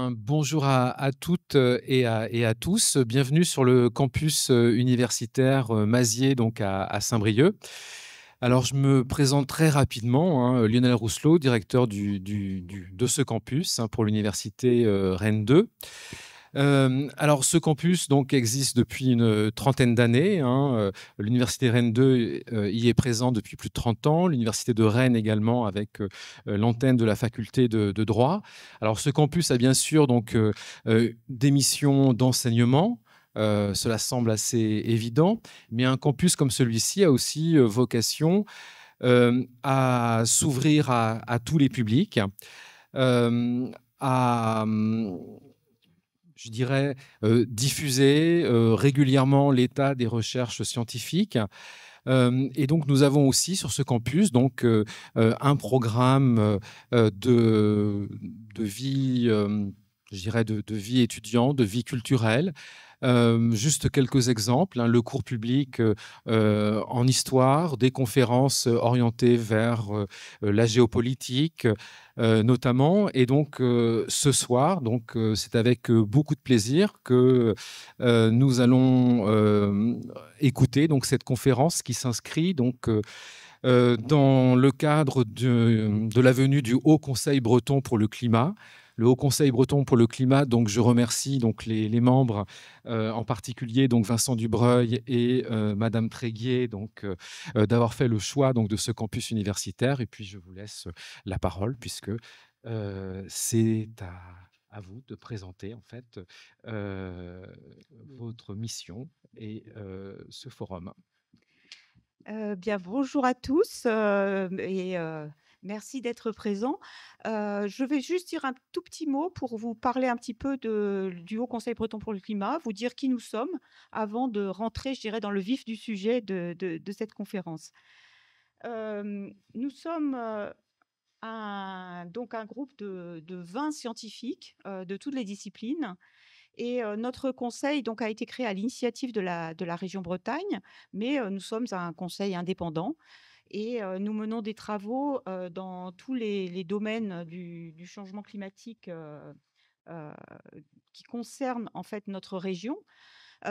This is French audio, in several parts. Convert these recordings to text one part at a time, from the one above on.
Bonjour à toutes et à tous. Bienvenue sur le campus universitaire Mazières, donc à Saint-Brieuc. Alors, je me présente très rapidement, hein, Lionel Rousselot, directeur de ce campus, hein, pour l'université Rennes 2. Alors, ce campus donc, existe depuis une trentaine d'années, hein. L'université Rennes 2 y est présente depuis plus de 30 ans. L'université de Rennes également, avec l'antenne de la faculté de droit. Alors, ce campus a bien sûr donc, des missions d'enseignement. Cela semble assez évident, mais un campus comme celui-ci a aussi vocation à s'ouvrir à tous les publics, à je dirais, diffuser régulièrement l'état des recherches scientifiques. Et donc, nous avons aussi sur ce campus donc, un programme de vie, je dirais, de vie étudiante, de vie culturelle. Juste quelques exemples, hein, le cours public en histoire, des conférences orientées vers la géopolitique notamment. Et donc ce soir, donc, c'est avec beaucoup de plaisir que nous allons écouter donc, cette conférence qui s'inscrit donc, dans le cadre de la venue du Haut Conseil breton pour le climat. Le Haut Conseil breton pour le climat, donc je remercie donc les membres, en particulier donc Vincent Dubreuil et Madame Tréguier, donc d'avoir fait le choix donc de ce campus universitaire. Et puis je vous laisse la parole puisque c'est à vous de présenter en fait votre mission et ce forum. Bien, bonjour à tous, merci d'être présents. Je vais juste dire un tout petit mot pour vous parler un petit peu du Haut Conseil breton pour le climat, vous dire qui nous sommes avant de rentrer, je dirais, dans le vif du sujet de cette conférence. Nous sommes, donc un groupe de 20 scientifiques, de toutes les disciplines. Et notre conseil donc a été créé à l'initiative de la région Bretagne, mais nous sommes un conseil indépendant et nous menons des travaux dans tous les domaines du changement climatique heu, qui concernent en fait notre région.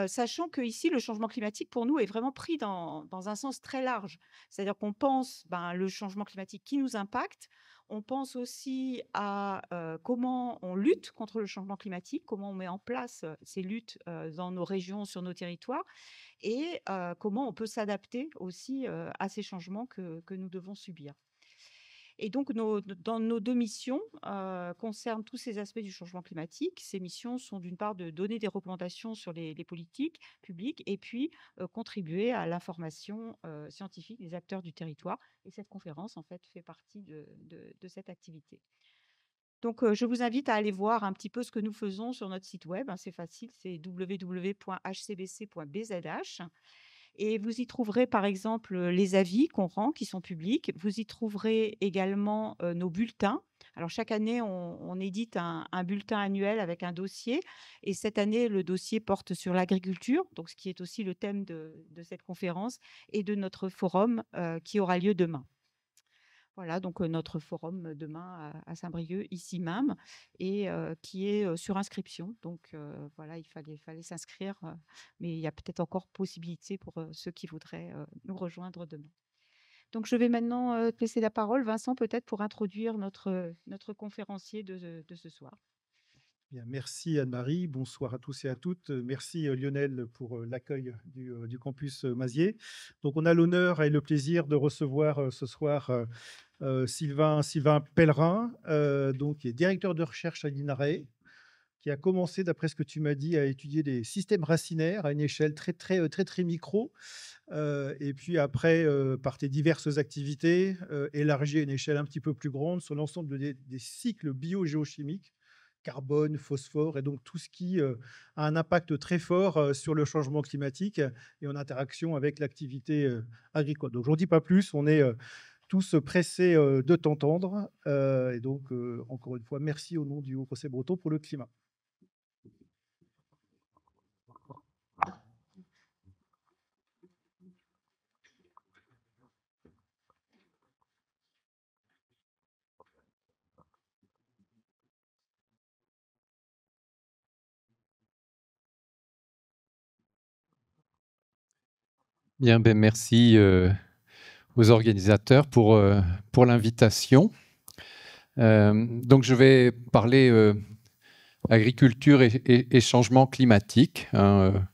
Sachant qu'ici, le changement climatique, pour nous, est vraiment pris dans un sens très large. C'est-à-dire qu'on pense, ben, le changement climatique qui nous impacte. On pense aussi à comment on lutte contre le changement climatique, comment on met en place ces luttes dans nos régions, sur nos territoires, et comment on peut s'adapter aussi à ces changements que nous devons subir. Et donc, dans nos deux missions concernent tous ces aspects du changement climatique. Ces missions sont d'une part de donner des recommandations sur les politiques publiques et puis contribuer à l'information scientifique des acteurs du territoire. Et cette conférence, en fait, fait partie de cette activité. Donc, je vous invite à aller voir un petit peu ce que nous faisons sur notre site web, hein. C'est facile, c'est www.hcbc.bzh. Et vous y trouverez par exemple les avis qu'on rend, qui sont publics. Vous y trouverez également nos bulletins. Alors chaque année, on édite un bulletin annuel avec un dossier. Et cette année, le dossier porte sur l'agriculture, donc ce qui est aussi le thème de cette conférence et de notre forum qui aura lieu demain. Voilà, donc notre forum demain à Saint-Brieuc, ici même, et qui est sur inscription. Donc voilà, il fallait s'inscrire, mais il y a peut-être encore possibilité pour ceux qui voudraient nous rejoindre demain. Donc je vais maintenant te laisser la parole, Vincent, peut-être pour introduire notre conférencier de ce soir. Bien, merci Anne-Marie, bonsoir à tous et à toutes. Merci Lionel pour l'accueil du campus Mazières. Donc on a l'honneur et le plaisir de recevoir ce soir Sylvain Pellerin, donc, qui est directeur de recherche à l'INRAE, qui a commencé, d'après ce que tu m'as dit, à étudier des systèmes racinaires à une échelle très micro. Et puis après, par tes diverses activités, élargi à une échelle un petit peu plus grande sur l'ensemble des cycles biogéochimiques, carbone, phosphore, et donc tout ce qui a un impact très fort sur le changement climatique et en interaction avec l'activité agricole. Donc, je n'en dis pas plus, on est tous pressés de t'entendre. Et donc, encore une fois, merci au nom du Haut Conseil breton pour le climat. Bien, ben merci aux organisateurs pour l'invitation. Donc, je vais parler agriculture et changement climatique, hein,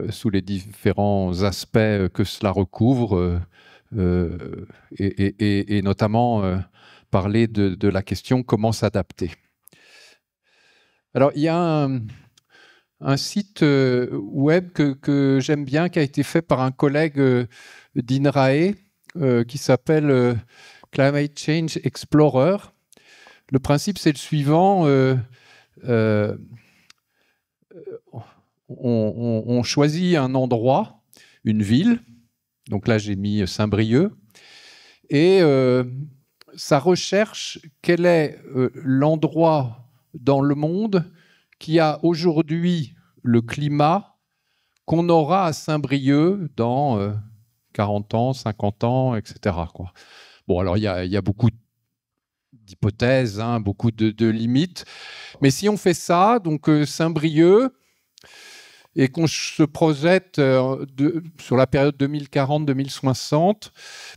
sous les différents aspects que cela recouvre, et notamment parler de la question comment s'adapter. Alors, il y a un site web que j'aime bien, qui a été fait par un collègue d'INRAE, qui s'appelle Climate Change Explorer. Le principe, c'est le suivant. On choisit un endroit, une ville. Donc là, j'ai mis Saint-Brieuc. Et ça recherche quel est l'endroit dans le monde qui a aujourd'hui le climat qu'on aura à Saint-Brieuc dans 40 ans, 50 ans, etc. quoi. Bon, alors il y a beaucoup d'hypothèses, hein, beaucoup de limites. Mais si on fait ça, donc Saint-Brieuc, et qu'on se projette sur la période 2040-2060,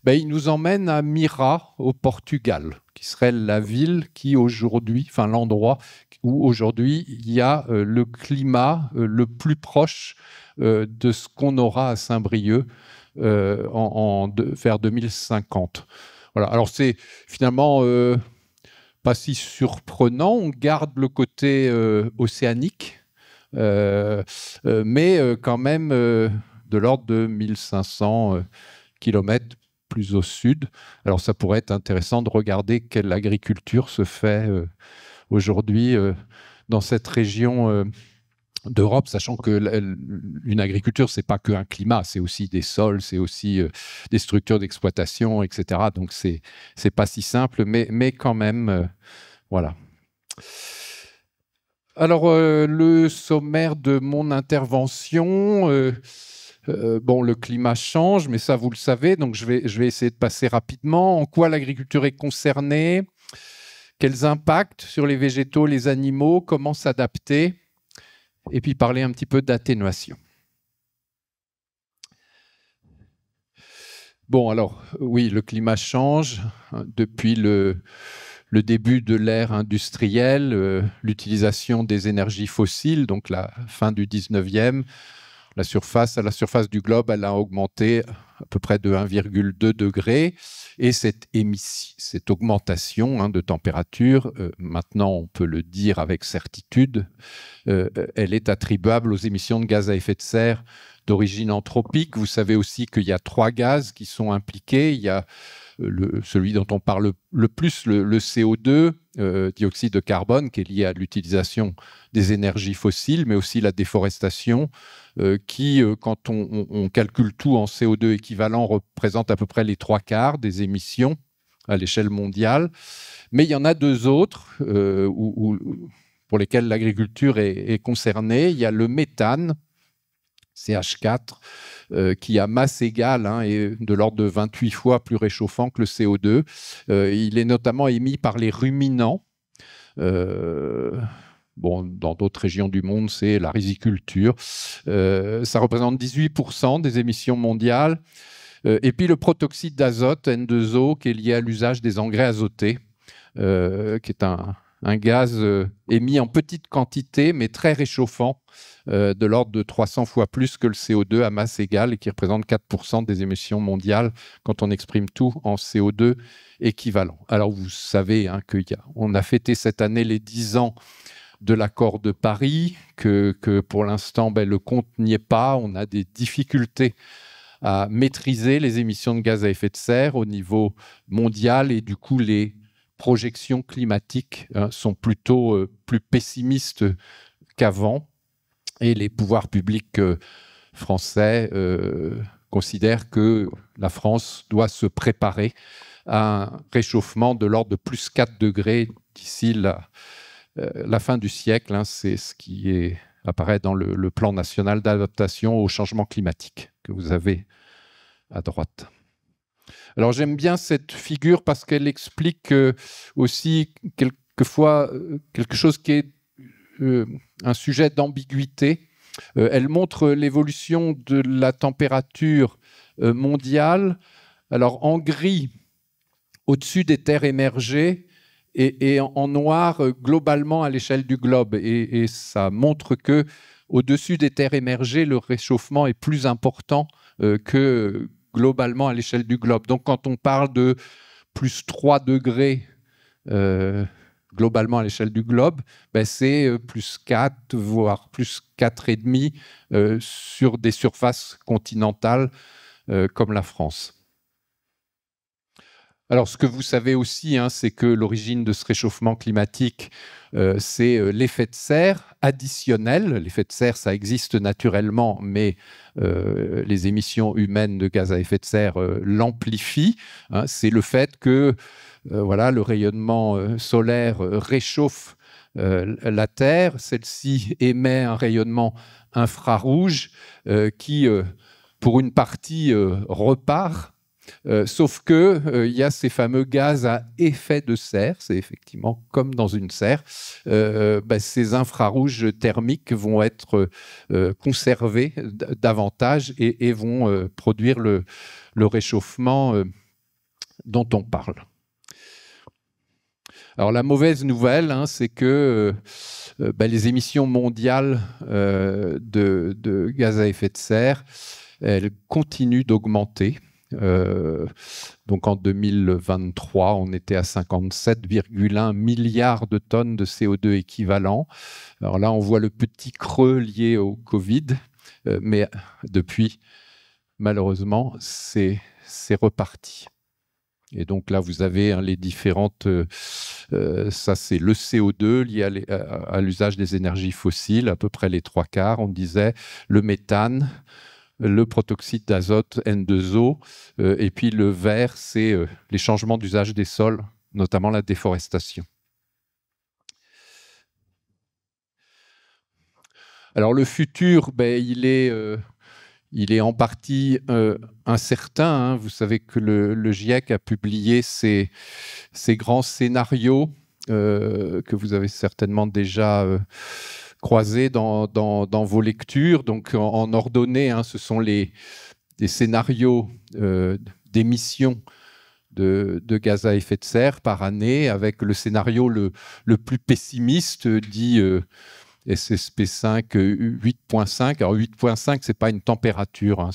ben, il nous emmène à Mira, au Portugal, qui serait la ville qui aujourd'hui, enfin l'endroit où aujourd'hui il y a le climat le plus proche de ce qu'on aura à Saint-Brieuc vers 2050. Voilà. Alors c'est finalement pas si surprenant, on garde le côté océanique, mais quand même de l'ordre de 1500 km plus au sud. Alors ça pourrait être intéressant de regarder quelle agriculture se fait aujourd'hui dans cette région d'Europe, sachant que une agriculture, c'est pas qu'un climat, c'est aussi des sols, c'est aussi des structures d'exploitation, etc. Donc c'est pas si simple, mais quand même, voilà. Alors, le sommaire de mon intervention, bon, le climat change, mais ça, vous le savez, donc je vais essayer de passer rapidement. En quoi l'agriculture est concernée? Quels impacts sur les végétaux, les animaux? Comment s'adapter? Et puis parler un petit peu d'atténuation. Bon, alors, oui, le climat change depuis le début de l'ère industrielle, l'utilisation des énergies fossiles, donc la fin du 19e, à la surface du globe, elle a augmenté à peu près de 1,2 degré. Et cette augmentation de température, maintenant on peut le dire avec certitude, elle est attribuable aux émissions de gaz à effet de serre d'origine anthropique. Vous savez aussi qu'il y a 3 gaz qui sont impliqués. Il y a celui dont on parle le plus, le CO2, dioxyde de carbone, qui est lié à l'utilisation des énergies fossiles, mais aussi la déforestation, qui, quand on calcule tout en CO2 équivalent, représente à peu près les 3/4 des émissions à l'échelle mondiale. Mais il y en a 2 autres pour lesquels l'agriculture est concernée. Il y a le méthane, CH4, qui a masse égale est de l'ordre de 28 fois plus réchauffant que le CO2. Il est notamment émis par les ruminants. Bon, dans d'autres régions du monde, c'est la riziculture. Ça représente 18% des émissions mondiales. Et puis le protoxyde d'azote, N2O, qui est lié à l'usage des engrais azotés, qui est un gaz émis en petite quantité, mais très réchauffant, de l'ordre de 300 fois plus que le CO2 à masse égale, et qui représente 4% des émissions mondiales quand on exprime tout en CO2 équivalent. Alors vous savez qu'on a fêté cette année les 10 ans de l'accord de Paris, que pour l'instant le compte n'y est pas. On a des difficultés à maîtriser les émissions de gaz à effet de serre au niveau mondial, et du coup les projections climatiques sont plutôt plus pessimistes qu'avant. Et les pouvoirs publics français considèrent que la France doit se préparer à un réchauffement de l'ordre de plus 4 degrés d'ici la fin du siècle. C'est ce qui apparaît dans le plan national d'adaptation au changement climatique que vous avez à droite. Alors j'aime bien cette figure parce qu'elle explique aussi quelquefois quelque chose qui est un sujet d'ambiguïté. Elle montre l'évolution de la température mondiale. Alors, en gris, au-dessus des terres émergées, et en noir, globalement à l'échelle du globe. Et ça montre que au-dessus des terres émergées, le réchauffement est plus important que globalement à l'échelle du globe. Donc, quand on parle de plus 3 degrés globalement à l'échelle du globe, ben c'est plus 4, voire plus 4,5 sur des surfaces continentales comme la France. Alors, ce que vous savez aussi, hein, c'est que l'origine de ce réchauffement climatique, c'est l'effet de serre additionnel. L'effet de serre, ça existe naturellement, mais les émissions humaines de gaz à effet de serre l'amplifient. Hein. C'est le fait que voilà, le rayonnement solaire réchauffe la Terre. Celle-ci émet un rayonnement infrarouge qui, pour une partie, repart. Sauf que y a ces fameux gaz à effet de serre, c'est effectivement comme dans une serre, ces infrarouges thermiques vont être conservés davantage et vont produire le réchauffement dont on parle. Alors la mauvaise nouvelle, hein, c'est que les émissions mondiales de gaz à effet de serre, elles continuent d'augmenter. Donc en 2023, on était à 57,1 milliards de tonnes de CO2 équivalent. Alors là, on voit le petit creux lié au Covid, mais depuis, malheureusement, c'est reparti. Et donc là, vous avez les différentes... ça, c'est le CO2 lié à l'usage des énergies fossiles, à peu près les 3/4, on disait, le méthane, le protoxyde d'azote N2O, et puis le vert, c'est les changements d'usage des sols, notamment la déforestation. Alors le futur, il est en partie incertain. Hein. Vous savez que le GIEC a publié ces grands scénarios que vous avez certainement déjà croisés dans vos lectures. Donc, en ordonnée, hein, ce sont des scénarios d'émissions de gaz à effet de serre par année, avec le scénario le plus pessimiste dit SSP5 8.5. Alors 8.5, c'est pas une température, hein,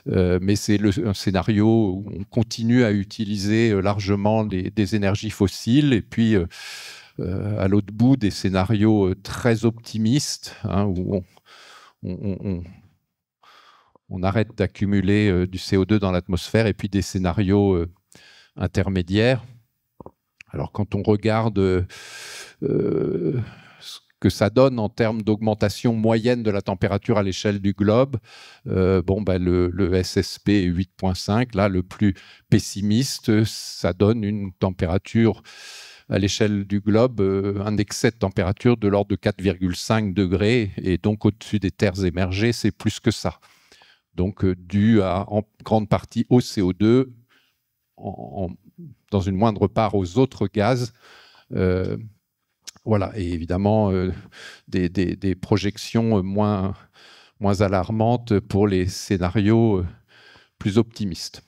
mais c'est un scénario où on continue à utiliser largement des énergies fossiles, et puis à l'autre bout des scénarios très optimistes, hein, où on arrête d'accumuler du CO2 dans l'atmosphère, et puis des scénarios intermédiaires. Alors quand on regarde que ça donne en termes d'augmentation moyenne de la température à l'échelle du globe, le SSP 8.5, là, le plus pessimiste, ça donne une température à l'échelle du globe, un excès de température de l'ordre de 4,5 degrés, et donc au-dessus des terres émergées, c'est plus que ça. Donc dû en grande partie au CO2, dans une moindre part aux autres gaz. Voilà, et évidemment, des projections moins alarmantes pour les scénarios plus optimistes.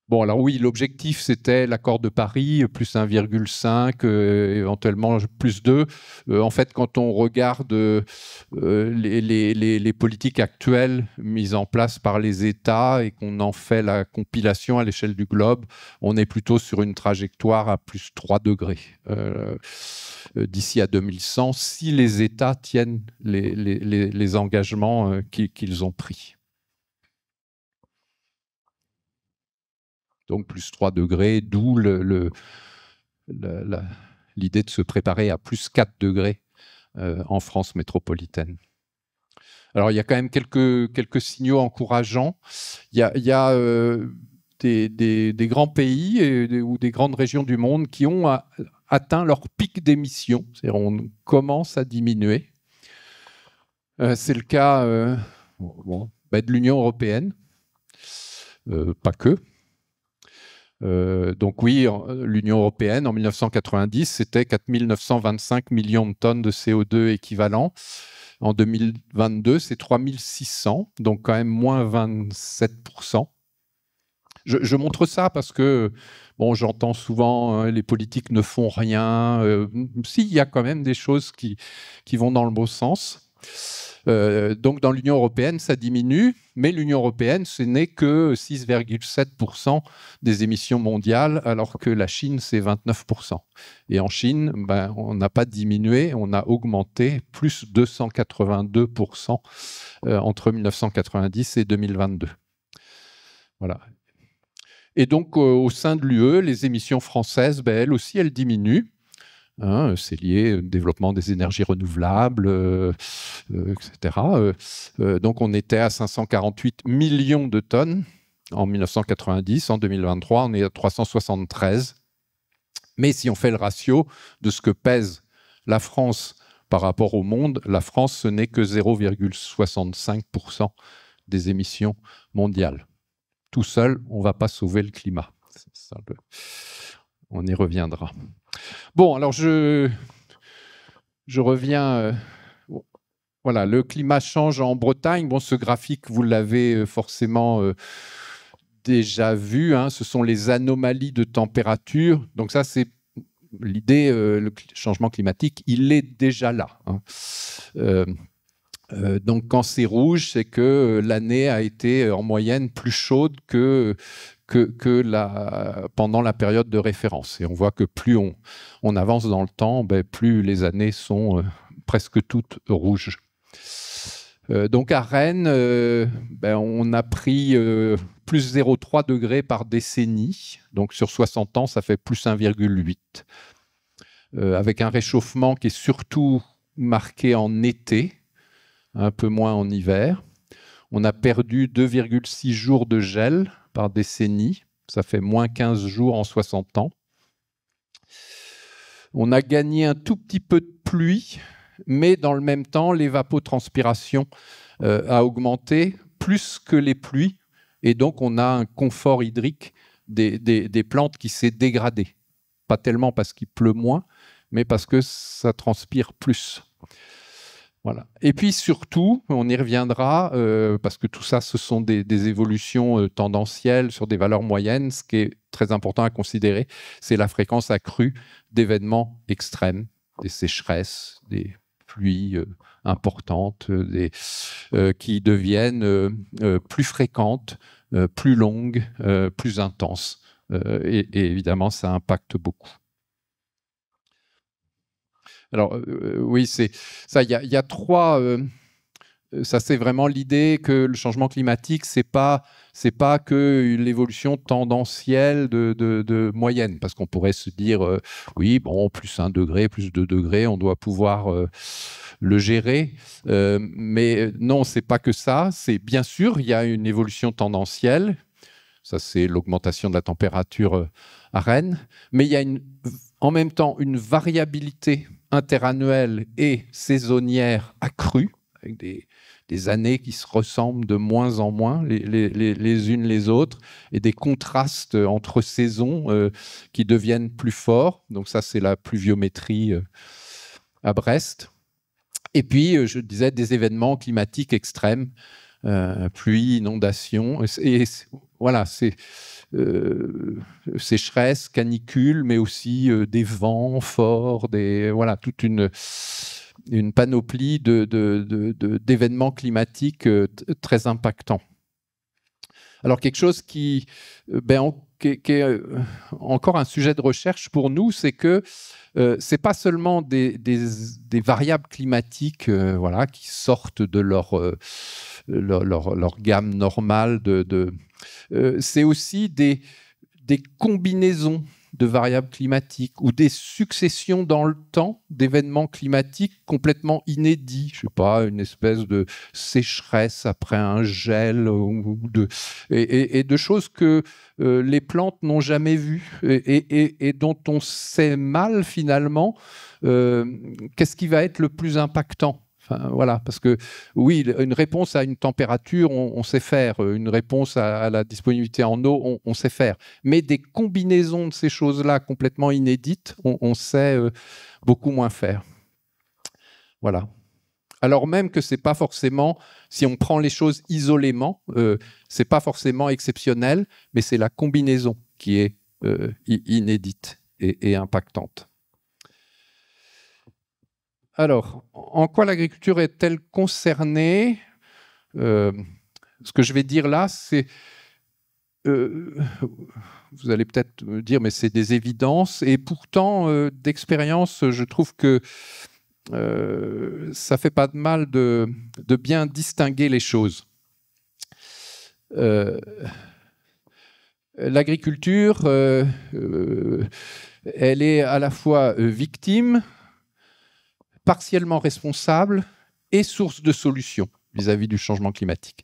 Bon, alors oui, l'objectif, c'était l'accord de Paris, plus 1,5, éventuellement plus 2. En fait, quand on regarde les politiques actuelles mises en place par les États et qu'on en fait la compilation à l'échelle du globe, on est plutôt sur une trajectoire à plus 3 degrés d'ici à 2100, si les États tiennent les engagements qu'ils ont pris. Donc plus 3 degrés, d'où l'idée de se préparer à plus 4 degrés en France métropolitaine. Alors il y a quand même quelques signaux encourageants. Il y a des grands pays ou des grandes régions du monde qui ont atteint leur pic d'émissions. C'est-à-dire on commence à diminuer. C'est le cas de l'Union européenne, pas que. Donc oui, l'Union européenne, en 1990, c'était 4 925 millions de tonnes de CO2 équivalent. En 2022, c'est 3600, donc quand même moins 27%. Je montre ça parce que bon, j'entends souvent les politiques ne font rien. Si, il y a quand même des choses qui vont dans le bon sens. Donc dans l'Union européenne, ça diminue, mais l'Union européenne, ce n'est que 6,7% des émissions mondiales, alors que la Chine, c'est 29%. Et en Chine, ben, on n'a pas diminué, on a augmenté, plus 282% entre 1990 et 2022. Voilà. Et donc, au sein de l'UE, les émissions françaises, ben, elles aussi, elles diminuent. Hein, c'est lié au développement des énergies renouvelables, etc. Donc, on était à 548 millions de tonnes en 1990. En 2023, on est à 373. Mais si on fait le ratio de ce que pèse la France par rapport au monde, la France, ce n'est que 0,65% des émissions mondiales. Tout seul, on ne va pas sauver le climat. On y reviendra. Bon, alors je reviens. Voilà, le climat change en Bretagne. Bon, ce graphique, vous l'avez forcément déjà vu. Hein, ce sont les anomalies de température. Donc ça, c'est l'idée, le changement climatique, il est déjà là. Hein. Donc, quand c'est rouge, c'est que l'année a été en moyenne plus chaude que pendant la période de référence. Et on voit que plus on avance dans le temps, ben, plus les années sont presque toutes rouges. Donc, à Rennes, ben, on a pris plus 0,3 degrés par décennie. Donc, sur 60 ans, ça fait plus 1,8. Avec un réchauffement qui est surtout marqué en été, un peu moins en hiver. On a perdu 2,6 jours de gel par décennie. Ça fait moins 15 jours en 60 ans. On a gagné un tout petit peu de pluie, mais dans le même temps, l'évapotranspiration a augmenté plus que les pluies. Et donc, on a un confort hydrique des plantes qui s'est dégradé. Pas tellement parce qu'il pleut moins, mais parce que ça transpire plus. Voilà. Et puis surtout, on y reviendra, parce que tout ça, ce sont des évolutions tendancielles sur des valeurs moyennes. Ce qui est très important à considérer, c'est la fréquence accrue d'événements extrêmes, des sécheresses, des pluies importantes, qui deviennent plus fréquentes, plus longues, plus intenses. Et évidemment, ça impacte beaucoup. Alors, oui, c'est ça. Il y a trois. Ça, c'est vraiment l'idée que le changement climatique, c'est pas que l'évolution tendancielle de moyenne, parce qu'on pourrait se dire, oui, bon, plus 1 degré, plus 2 degrés, on doit pouvoir le gérer. Mais non, c'est pas que ça. C'est bien sûr, il y a une évolution tendancielle. Ça, c'est l'augmentation de la température à Rennes. Mais il y a en même temps une variabilité interannuelle et saisonnière accrue, avec des années qui se ressemblent de moins en moins les unes les autres, et des contrastes entre saisons qui deviennent plus forts. Donc ça, c'est la pluviométrie à Brest. Et puis, je disais, des événements climatiques extrêmes, pluie, inondations. Et voilà, c'est sécheresse, canicule, mais aussi des vents forts, voilà, toute une panoplie d'événements climatiques très impactants. Alors, quelque chose qui est encore un sujet de recherche pour nous, c'est que ce n'est pas seulement des variables climatiques voilà, qui sortent de leur gamme normale. C'est aussi des combinaisons de variables climatiques ou des successions dans le temps d'événements climatiques complètement inédits. Je ne sais pas, une espèce de sécheresse après un gel et de choses que les plantes n'ont jamais vues et dont on sait mal finalement qu'est-ce qui va être le plus impactant. Enfin, voilà, parce que oui, une réponse à une température, on sait faire. Une réponse à la disponibilité en eau, on sait faire. Mais des combinaisons de ces choses-là complètement inédites, on sait beaucoup moins faire. Voilà. alors même que c'est pas forcément, si on prend les choses isolément, c'est pas forcément exceptionnel, mais c'est la combinaison qui est inédite et impactante. Alors, en quoi l'agriculture est-elle concernée? Ce que je vais dire là, c'est... vous allez peut-être me dire, mais c'est des évidences. Et pourtant, d'expérience, je trouve que ça fait pas de mal de bien distinguer les choses. L'agriculture, elle est à la fois victime, partiellement responsable et source de solutions vis-à-vis du changement climatique.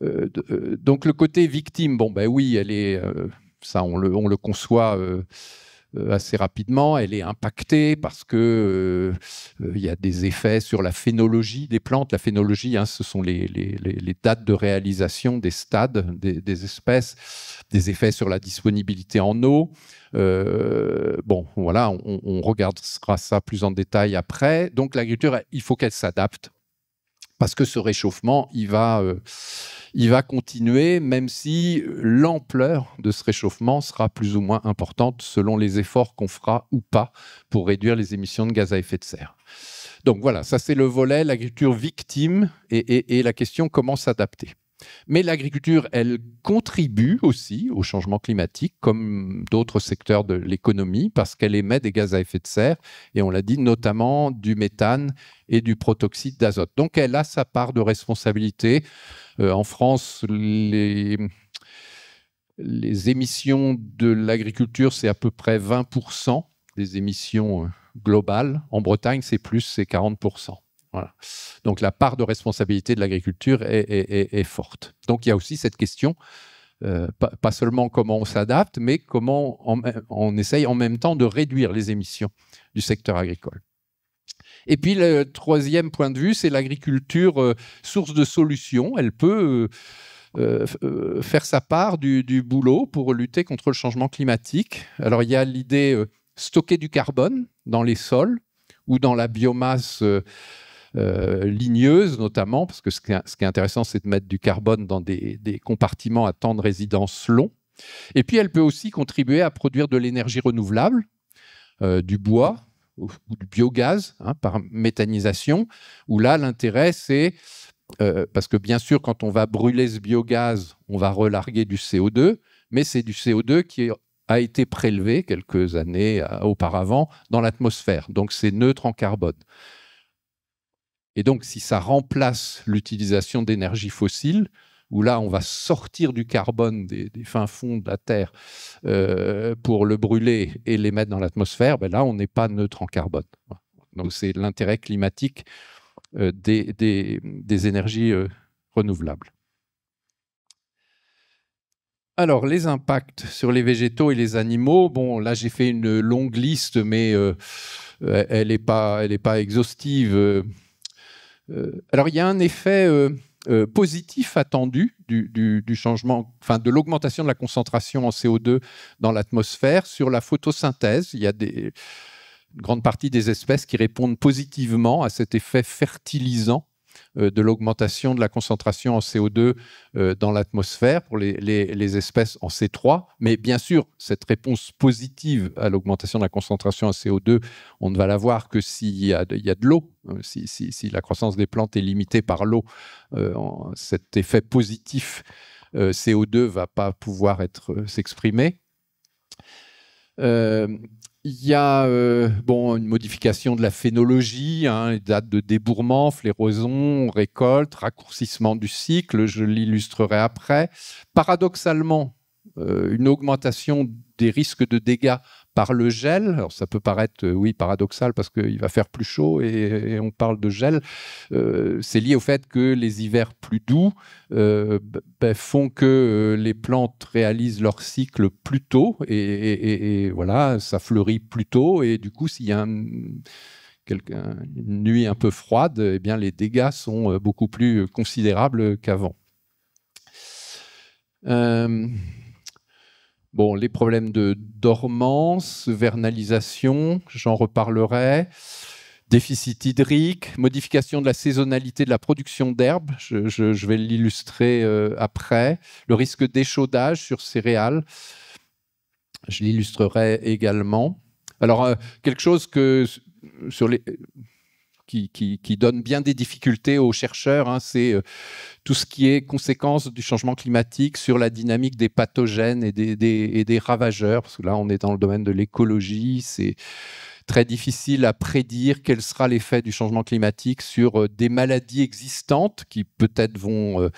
Donc le côté victime, bon ben oui, elle est, ça on le conçoit assez rapidement, elle est impactée parce que il y a des effets sur la phénologie des plantes. La phénologie, hein, ce sont les dates de réalisation des stades des espèces, des effets sur la disponibilité en eau. Bon, voilà, on regardera ça plus en détail après. Donc l'agriculture, il faut qu'elle s'adapte parce que ce réchauffement, il va continuer, même si l'ampleur de ce réchauffement sera plus ou moins importante selon les efforts qu'on fera ou pas pour réduire les émissions de gaz à effet de serre. Donc voilà, ça c'est le volet, l'agriculture victime et la question comment s'adapter. Mais l'agriculture, elle contribue aussi au changement climatique, comme d'autres secteurs de l'économie, parce qu'elle émet des gaz à effet de serre, et on l'a dit, notamment du méthane et du protoxyde d'azote. Donc elle a sa part de responsabilité. En France, les émissions de l'agriculture, c'est à peu près 20% des émissions globales. En Bretagne, c'est plus, c'est 40%. Voilà. Donc la part de responsabilité de l'agriculture est forte. Donc il y a aussi cette question, pas seulement comment on s'adapte, mais comment on essaye en même temps de réduire les émissions du secteur agricole. Et puis le troisième point de vue, c'est l'agriculture source de solutions. Elle peut faire sa part du boulot pour lutter contre le changement climatique. Alors il y a l'idée stocker du carbone dans les sols ou dans la biomasse ligneuse notamment, parce que ce qui est intéressant, c'est de mettre du carbone dans des compartiments à temps de résidence long. Et puis, elle peut aussi contribuer à produire de l'énergie renouvelable, du bois ou du biogaz, hein, par méthanisation, où là, l'intérêt, c'est, parce que bien sûr, quand on va brûler ce biogaz, on va relarguer du CO2, mais c'est du CO2 qui a été prélevé quelques années auparavant dans l'atmosphère. Donc, c'est neutre en carbone. Et donc, si ça remplace l'utilisation d'énergie fossile, où là, on va sortir du carbone des fins fonds de la Terre pour le brûler et les mettre dans l'atmosphère, ben là, on n'est pas neutre en carbone. Donc, c'est l'intérêt climatique des énergies renouvelables. Alors, les impacts sur les végétaux et les animaux, bon, là, j'ai fait une longue liste, mais elle n'est pas exhaustive. Alors, il y a un effet positif attendu du changement, enfin de l'augmentation de la concentration en CO2 dans l'atmosphère sur la photosynthèse. Il y a une grande partie des espèces qui répondent positivement à cet effet fertilisant de l'augmentation de la concentration en CO2 dans l'atmosphère pour les espèces en C3. Mais bien sûr, cette réponse positive à l'augmentation de la concentration en CO2, on ne va la voir que s'il y a de l'eau. Si la croissance des plantes est limitée par l'eau, cet effet positif CO2 ne va pas pouvoir s'exprimer. Il y a une modification de la phénologie, hein, les dates de débourrement, floraison, récolte, raccourcissement du cycle, je l'illustrerai après. Paradoxalement, une augmentation des risques de dégâts par le gel. Alors ça peut paraître, oui, paradoxal parce qu'il va faire plus chaud et on parle de gel. C'est lié au fait que les hivers plus doux font que les plantes réalisent leur cycle plus tôt et voilà, ça fleurit plus tôt et du coup, s'il y a une nuit un peu froide, eh bien, les dégâts sont beaucoup plus considérables qu'avant. Bon, les problèmes de dormance, vernalisation, j'en reparlerai. déficit hydrique, modification de la saisonnalité de la production d'herbes, je vais l'illustrer après, le risque d'échaudage sur céréales, je l'illustrerai également. Alors, quelque chose qui donne bien des difficultés aux chercheurs, hein, c'est tout ce qui est conséquence du changement climatique sur la dynamique des pathogènes et des ravageurs, parce que là, on est dans le domaine de l'écologie, c'est très difficile à prédire quel sera l'effet du changement climatique sur des maladies existantes qui peut-être vont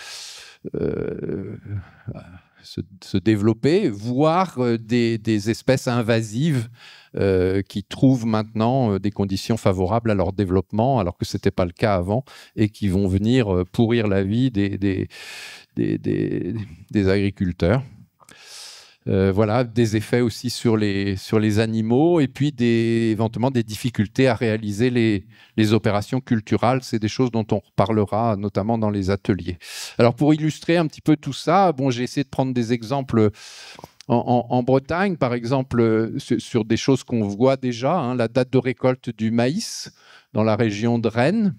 se développer, voire des espèces invasives qui trouvent maintenant des conditions favorables à leur développement, alors que ce n'était pas le cas avant, et qui vont venir pourrir la vie des agriculteurs. Voilà, des effets aussi sur les animaux, et puis éventuellement des difficultés à réaliser les opérations culturales. C'est des choses dont on reparlera notamment dans les ateliers. Alors, pour illustrer un petit peu tout ça, bon, j'ai essayé de prendre des exemples en Bretagne, par exemple, sur des choses qu'on voit déjà, hein, la date de récolte du maïs dans la région de Rennes,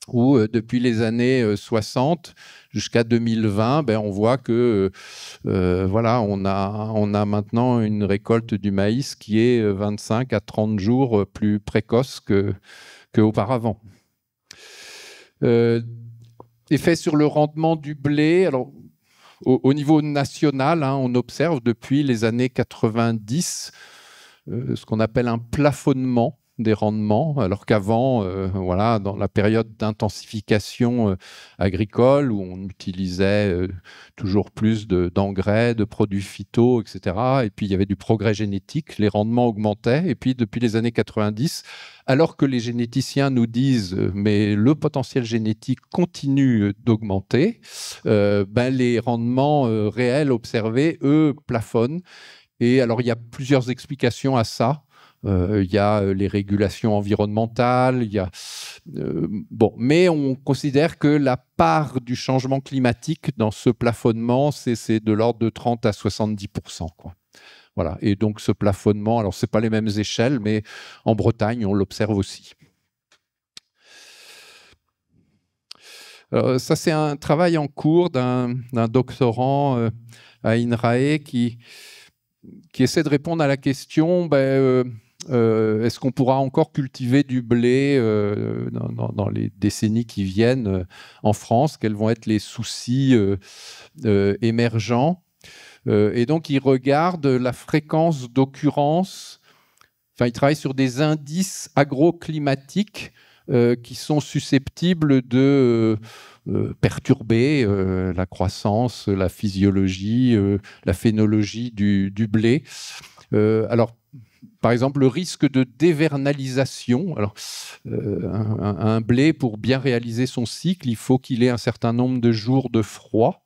où depuis les années 60 jusqu'à 2020, on voit que voilà, on a maintenant une récolte du maïs qui est 25 à 30 jours plus précoce qu'auparavant. Effet sur le rendement du blé. Alors, au niveau national, hein, on observe depuis les années 90 ce qu'on appelle un plafonnement des rendements, alors qu'avant, voilà, dans la période d'intensification agricole, où on utilisait toujours plus d'engrais, de produits phyto, etc., et puis il y avait du progrès génétique, les rendements augmentaient, et puis depuis les années 90, alors que les généticiens nous disent mais le potentiel génétique continue d'augmenter, les rendements réels observés, eux, plafonnent. Et alors, il y a plusieurs explications à ça. Il y a les régulations environnementales, mais on considère que la part du changement climatique dans ce plafonnement, c'est de l'ordre de 30 à 70%, quoi. Voilà. Et donc ce plafonnement, alors ce n'est pas les mêmes échelles, mais en Bretagne, on l'observe aussi. Alors, ça, c'est un travail en cours d'un doctorant à INRAE qui essaie de répondre à la question est-ce qu'on pourra encore cultiver du blé dans les décennies qui viennent en France? Quels vont être les soucis émergents? Et donc, il regarde la fréquence d'occurrence. Enfin, il travaille sur des indices agroclimatiques qui sont susceptibles de perturber la croissance, la physiologie, la phénologie du blé. Alors, par exemple, le risque de dévernalisation. Alors, un blé, pour bien réaliser son cycle, il faut qu'il ait un certain nombre de jours de froid.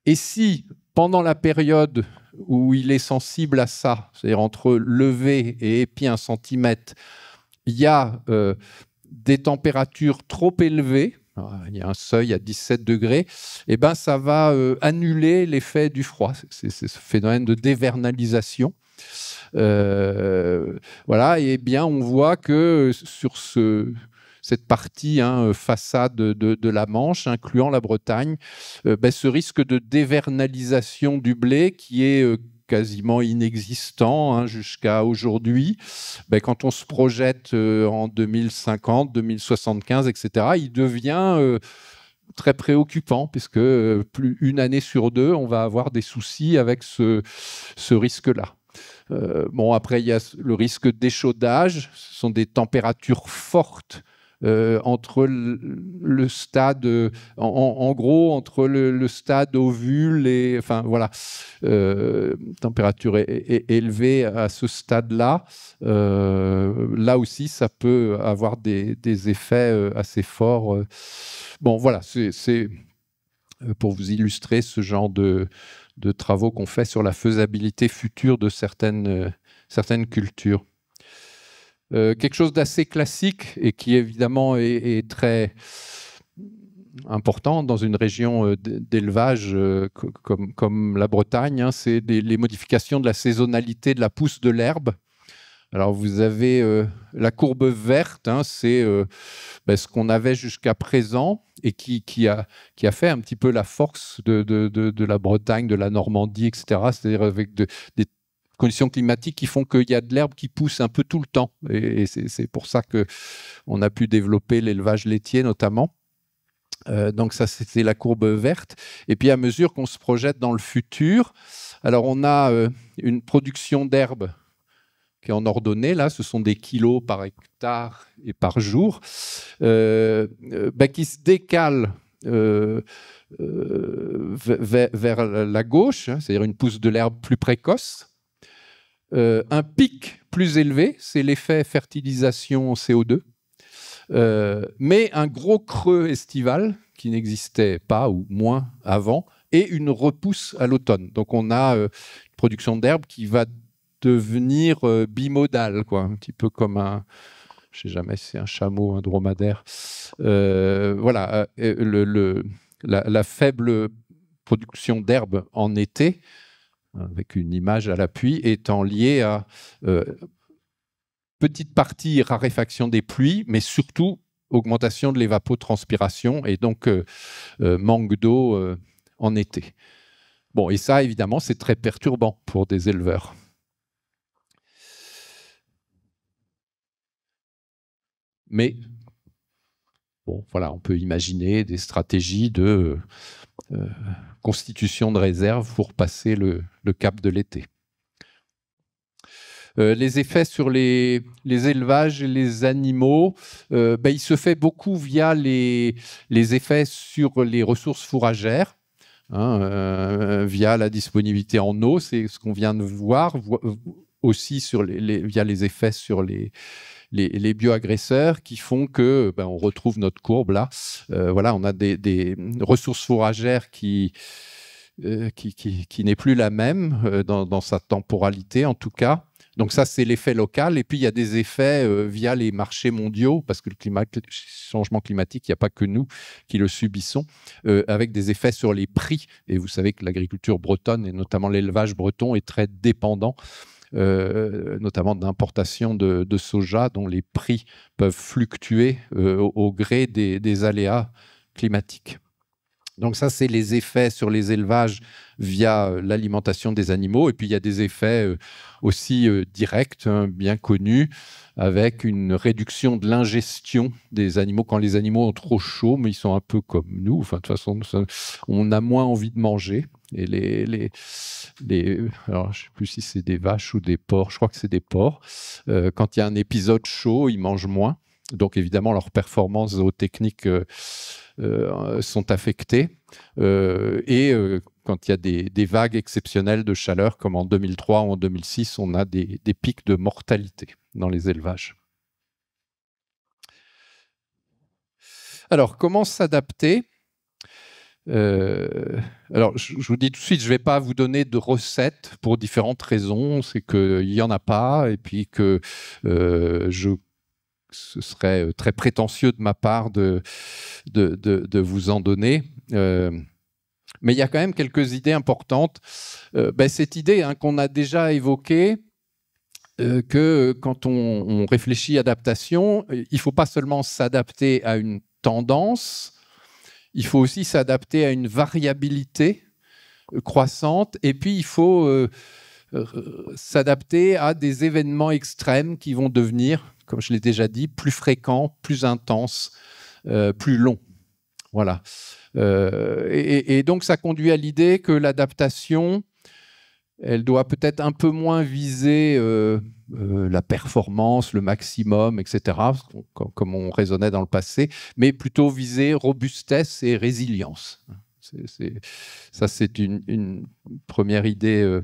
Et si, pendant la période où il est sensible à ça, c'est-à-dire entre lever et épi 1 centimètre, il y a des températures trop élevées, il y a un seuil à 17 degrés, et ça va annuler l'effet du froid. C'est ce phénomène de dévernalisation. Voilà, et bien on voit que sur cette partie façade de la Manche, incluant la Bretagne, ce risque de dévernalisation du blé qui est quasiment inexistant jusqu'à aujourd'hui, quand on se projette en 2050, 2075, etc., il devient très préoccupant, puisque plus une année sur deux, on va avoir des soucis avec ce risque-là. Après, il y a le risque d'échaudage. Ce sont des températures fortes entre le stade, en gros, entre le stade ovule et, enfin, voilà, température élevée à ce stade-là. Là aussi, ça peut avoir des effets assez forts. Voilà, c'est pour vous illustrer ce genre de travaux qu'on fait sur la faisabilité future de certaines cultures. Quelque chose d'assez classique et qui évidemment est très important dans une région d'élevage comme la Bretagne, c'est les modifications de la saisonnalité de la pousse de l'herbe. Alors, vous avez la courbe verte, hein, c'est ce qu'on avait jusqu'à présent et qui a fait un petit peu la force de la Bretagne, de la Normandie, etc. C'est-à-dire avec des conditions climatiques qui font qu'il y a de l'herbe qui pousse un peu tout le temps. Et c'est pour ça qu'on a pu développer l'élevage laitier notamment. Donc ça, c'était la courbe verte. Et puis à mesure qu'on se projette dans le futur, alors on a une production d'herbe qui est en ordonnée, là, ce sont des kilos par hectare et par jour, qui se décale vers la gauche, hein, c'est-à-dire une pousse de l'herbe plus précoce. Un pic plus élevé, c'est l'effet fertilisation CO2. Mais un gros creux estival qui n'existait pas ou moins avant et une repousse à l'automne. Donc on a une production d'herbe qui va devenir bimodale, quoi, un petit peu comme je ne sais jamais si c'est un chameau, un dromadaire. Voilà, la faible production d'herbe en été, avec une image à l'appui, étant liée à petite partie raréfaction des pluies, mais surtout augmentation de l'évapotranspiration et donc manque d'eau en été. Bon, et ça, évidemment, c'est très perturbant pour des éleveurs. Mais bon, voilà, on peut imaginer des stratégies de constitution de réserve pour passer le cap de l'été. Les effets sur les élevages et les animaux, il se fait beaucoup via les effets sur les ressources fourragères, hein, via la disponibilité en eau, c'est ce qu'on vient de voir, aussi via les effets sur les bioagresseurs qui font que on retrouve notre courbe là. Voilà, on a des ressources fourragères qui n'est plus la même dans sa temporalité en tout cas. Donc ça, c'est l'effet local. Et puis, il y a des effets via les marchés mondiaux, parce que le changement climatique, il n'y a pas que nous qui le subissons, avec des effets sur les prix. Et vous savez que l'agriculture bretonne, et notamment l'élevage breton, est très dépendant, notamment d'importation de soja, dont les prix peuvent fluctuer au gré des aléas climatiques. Donc ça, c'est les effets sur les élevages via l'alimentation des animaux. Et puis, il y a des effets aussi directs, hein, bien connus, avec une réduction de l'ingestion des animaux. Quand les animaux ont trop chaud, mais ils sont un peu comme nous. Enfin, de toute façon, on a moins envie de manger. Et alors, je ne sais plus si c'est des vaches ou des porcs. Je crois que c'est des porcs. Quand il y a un épisode chaud, ils mangent moins. Donc, évidemment, leurs performances zootechniques sont affectées. Quand il y a des vagues exceptionnelles de chaleur, comme en 2003 ou en 2006, on a des pics de mortalité dans les élevages. Alors, comment s'adapter ? Alors, je vous dis tout de suite, je ne vais pas vous donner de recettes pour différentes raisons. C'est qu'il n'y en a pas, et puis que ce serait très prétentieux de ma part de vous en donner. Mais il y a quand même quelques idées importantes. Cette idée qu'on a déjà évoquée, que quand on réfléchit à adaptation, il ne faut pas seulement s'adapter à une tendance, il faut aussi s'adapter à une variabilité croissante, et puis il faut s'adapter à des événements extrêmes qui vont devenir, comme je l'ai déjà dit, plus fréquents, plus intenses, plus longs. Voilà. Et donc, ça conduit à l'idée que l'adaptation, elle doit peut-être un peu moins viser la performance, le maximum, etc., comme on raisonnait dans le passé, mais plutôt viser robustesse et résilience. Ça, c'est une première idée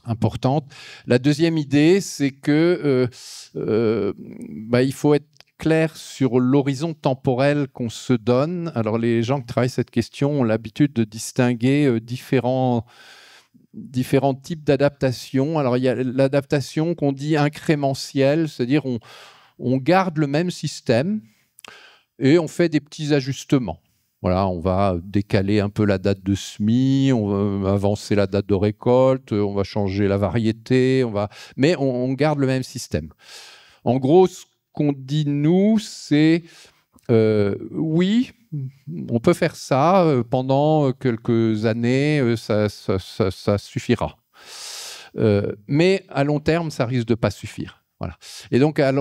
importante. La deuxième idée, c'est que il faut être clair sur l'horizon temporel qu'on se donne. Alors, les gens qui travaillent cette question ont l'habitude de distinguer différents types d'adaptation. Alors, il y a l'adaptation qu'on dit incrémentielle, c'est-à-dire on garde le même système et on fait des petits ajustements. Voilà, on va décaler un peu la date de semis, on va avancer la date de récolte, on va changer la variété, mais on garde le même système. En gros, ce qu'on dit, nous, c'est oui, on peut faire ça pendant quelques années, ça suffira. Mais à long terme, ça risque de pas suffire. Voilà. Et donc, à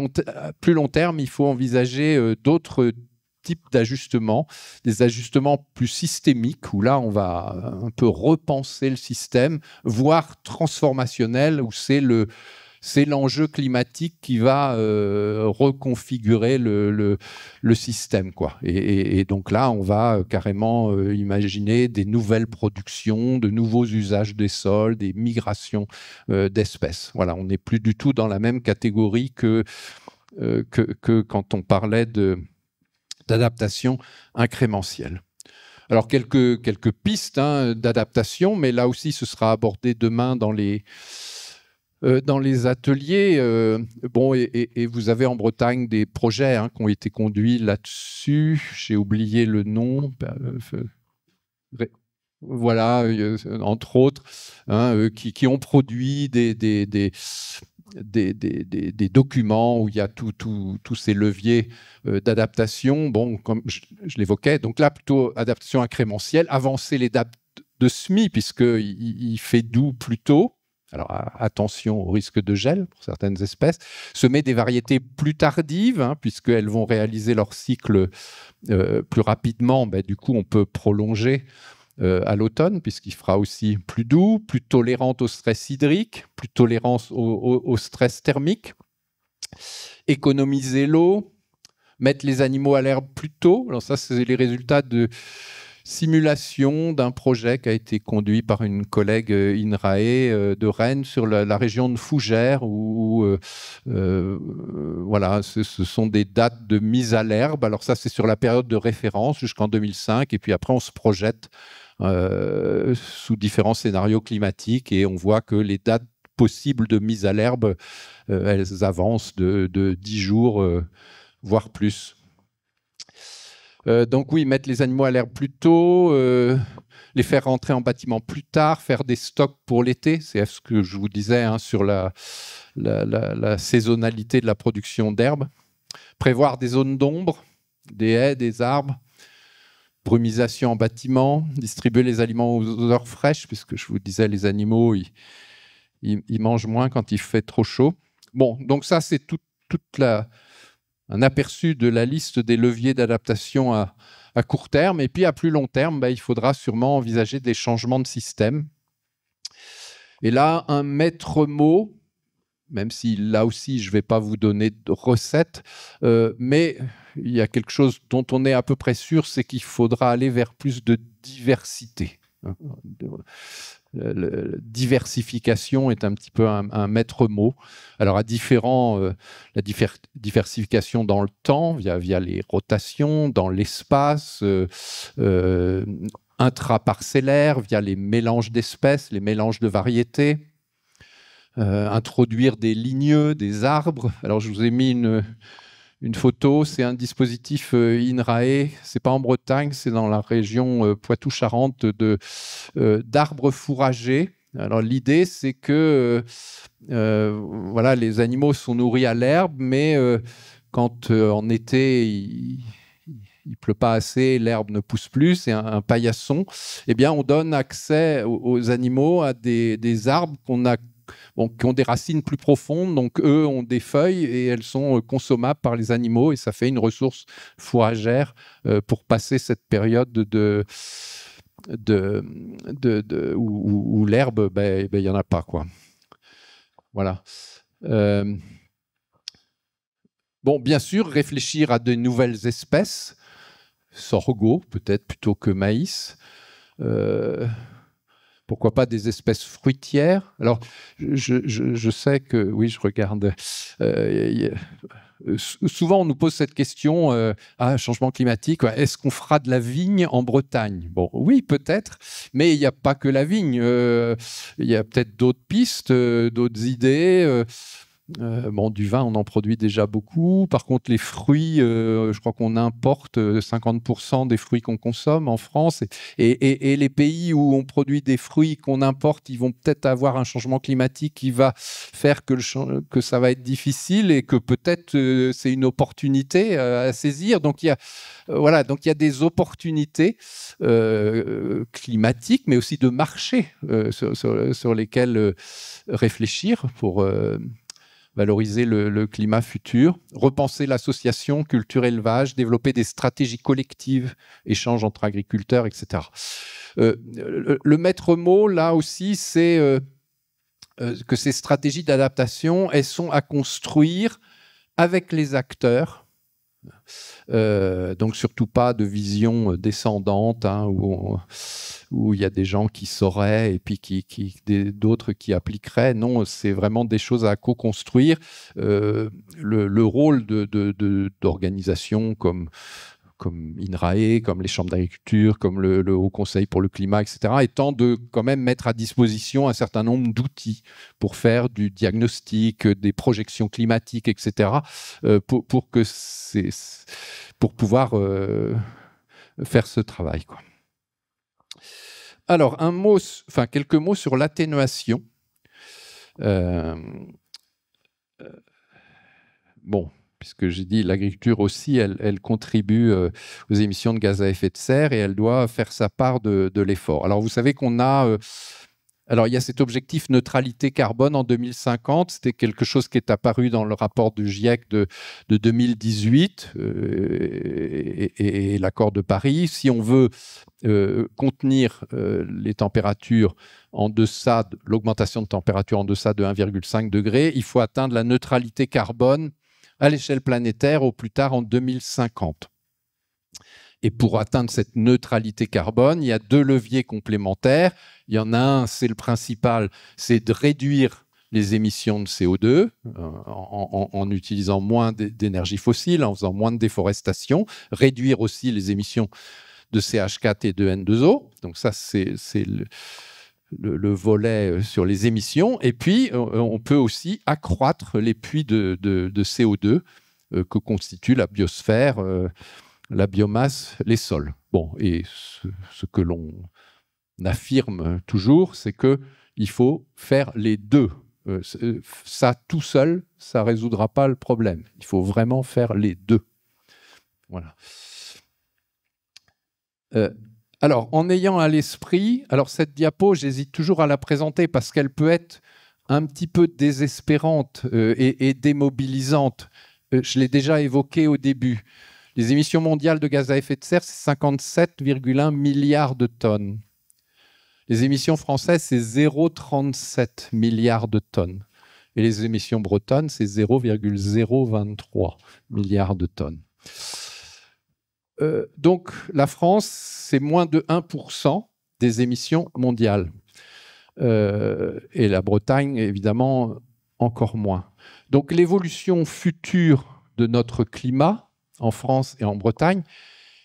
plus long terme, il faut envisager d'autres types d'ajustements, des ajustements plus systémiques, où là, on va un peu repenser le système, voire transformationnel, où c'est l'enjeu climatique qui va reconfigurer le système, quoi. Et donc là, on va carrément imaginer des nouvelles productions, de nouveaux usages des sols, des migrations d'espèces. Voilà, on n'est plus du tout dans la même catégorie que quand on parlait d'adaptation incrémentielle. Alors, quelques pistes d'adaptation, mais là aussi, ce sera abordé demain dans les ateliers. Et vous avez en Bretagne des projets qui ont été conduits là-dessus. J'ai oublié le nom. Voilà, entre autres, qui ont produit des documents où il y a tous ces leviers d'adaptation. Bon, comme je l'évoquais, donc là, plutôt adaptation incrémentielle, avancer les dates de semis, puisqu'il fait doux plus tôt. Alors, attention au risque de gel pour certaines espèces. Semer des variétés plus tardives, puisqu'elles vont réaliser leur cycle plus rapidement. Du coup, on peut prolonger à l'automne, puisqu'il fera aussi plus doux, plus tolérante au stress hydrique, plus tolérante au stress thermique. Économiser l'eau, mettre les animaux à l'herbe plus tôt. Alors ça, c'est les résultats de simulation d'un projet qui a été conduit par une collègue INRAE de Rennes sur la région de Fougères, où voilà, ce sont des dates de mise à l'herbe. Alors ça, c'est sur la période de référence jusqu'en 2005, et puis après on se projette sous différents scénarios climatiques, et on voit que les dates possibles de mise à l'herbe, elles avancent de 10 jours, voire plus. Donc oui, mettre les animaux à l'herbe plus tôt, les faire rentrer en bâtiment plus tard, faire des stocks pour l'été, c'est ce que je vous disais sur la saisonnalité de la production d'herbe. Prévoir des zones d'ombre, des haies, des arbres, brumisation en bâtiment, distribuer les aliments aux heures fraîches, puisque je vous disais, les animaux, ils mangent moins quand il fait trop chaud. Bon, donc ça, c'est un aperçu de la liste des leviers d'adaptation à court terme. Et puis, à plus long terme, il faudra sûrement envisager des changements de système. Et là, un maître mot, même si là aussi, je ne vais pas vous donner de recette, mais il y a quelque chose dont on est à peu près sûr, c'est qu'il faudra aller vers plus de diversité. La diversification est un petit peu un maître mot. Alors, la diversification dans le temps, via les rotations, dans l'espace, intraparcellaire, via les mélanges d'espèces, les mélanges de variétés. Introduire des ligneux, des arbres. Alors, je vous ai mis une photo, c'est un dispositif INRAE, c'est pas en Bretagne, c'est dans la région Poitou-Charentes, d'arbres fourragers. Alors l'idée, c'est que voilà, les animaux sont nourris à l'herbe, mais quand en été il pleut pas assez, l'herbe ne pousse plus, c'est un paillasson. Eh bien, on donne accès aux animaux à des arbres qui ont des racines plus profondes, donc eux ont des feuilles et elles sont consommables par les animaux, et ça fait une ressource fourragère pour passer cette période où l'herbe, il n'y en a pas, quoi. Voilà. Bon, bien sûr, réfléchir à de nouvelles espèces, sorgho peut-être plutôt que maïs. Pourquoi pas des espèces fruitières? Alors, je sais que, oui, je regarde. Souvent, on nous pose cette question, changement climatique, est-ce qu'on fera de la vigne en Bretagne? Bon, oui, peut-être, mais il n'y a pas que la vigne. Il y a peut-être d'autres pistes, d'autres idées. Bon, du vin, on en produit déjà beaucoup. Par contre, les fruits, je crois qu'on importe 50% des fruits qu'on consomme en France. Et les pays où on produit des fruits qu'on importe, ils vont peut-être avoir un changement climatique qui va faire que ça va être difficile et que peut-être c'est une opportunité à saisir. Donc, il y a des opportunités climatiques, mais aussi de marché sur lesquels réfléchir pour valoriser le climat futur, repenser l'association culture-élevage, développer des stratégies collectives, échanges entre agriculteurs, etc. Le maître mot, là aussi, c'est que ces stratégies d'adaptation, elles sont à construire avec les acteurs. Donc surtout pas de vision descendante où il y a des gens qui sauraient et puis d'autres qui appliqueraient. Non, c'est vraiment des choses à co-construire. Le rôle d'organisations comme INRAE, comme les chambres d'agriculture, comme le Haut Conseil pour le climat, etc., étant de quand même mettre à disposition un certain nombre d'outils pour faire du diagnostic, des projections climatiques, etc., pour pouvoir faire ce travail, quoi. Alors, quelques mots sur l'atténuation. Bon, puisque j'ai dit l'agriculture aussi, elle contribue aux émissions de gaz à effet de serre et elle doit faire sa part de l'effort. Alors, vous savez qu'on a... alors, il y a cet objectif neutralité carbone en 2050. C'était quelque chose qui est apparu dans le rapport du GIEC de 2018 et l'accord de Paris. Si on veut contenir les températures en deçà, l'augmentation de température en deçà de 1,5 degré, il faut atteindre la neutralité carbone à l'échelle planétaire au plus tard en 2050. Et pour atteindre cette neutralité carbone, il y a deux leviers complémentaires. Il y en a un, c'est le principal, c'est de réduire les émissions de CO2 en utilisant moins d'énergie fossile, en faisant moins de déforestation, réduire aussi les émissions de CH4 et de N2O. Donc ça, c'est le volet sur les émissions. Et puis, on peut aussi accroître les puits de CO2 que constitue la biosphère, la biomasse, les sols. Bon, et ce que l'on affirme toujours, c'est qu'il faut faire les deux. Ça, tout seul, ça ne résoudra pas le problème. Il faut vraiment faire les deux. Voilà. Alors, en ayant à l'esprit, alors cette diapo, j'hésite toujours à la présenter parce qu'elle peut être un petit peu désespérante et démobilisante. Je l'ai déjà évoqué au début. Les émissions mondiales de gaz à effet de serre, c'est 57,1 milliards de tonnes. Les émissions françaises, c'est 0,37 milliards de tonnes. Et les émissions bretonnes, c'est 0,023 milliards de tonnes. Donc, la France, c'est moins de 1% des émissions mondiales. Et la Bretagne, évidemment, encore moins. Donc, l'évolution future de notre climat, en France et en Bretagne,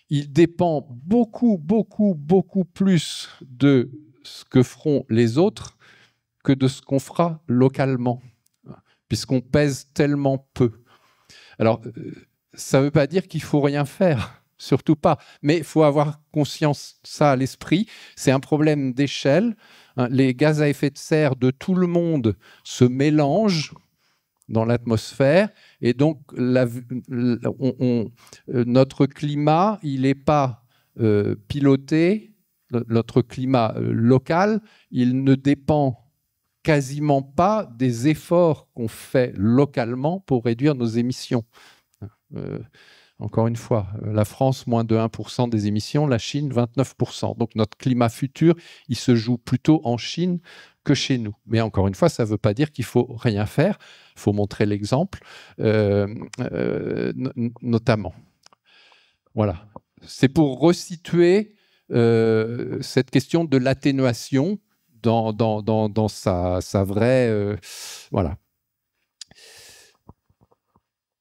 il dépend beaucoup, beaucoup, beaucoup plus de ce que feront les autres que de ce qu'on fera localement, puisqu'on pèse tellement peu. Alors, ça ne veut pas dire qu'il ne faut rien faire, surtout pas, mais il faut avoir conscience de ça à l'esprit. C'est un problème d'échelle. Les gaz à effet de serre de tout le monde se mélangent dans l'atmosphère. Et donc, notre climat, il n'est pas piloté, notre climat local, il ne dépend quasiment pas des efforts qu'on fait localement pour réduire nos émissions. Encore une fois, la France, moins de 1% des émissions, la Chine, 29%. Donc, notre climat futur, il se joue plutôt en Chine que chez nous. Mais encore une fois, ça ne veut pas dire qu'il ne faut rien faire. Il faut montrer l'exemple, notamment. Voilà. C'est pour resituer cette question de l'atténuation dans sa vraie... voilà.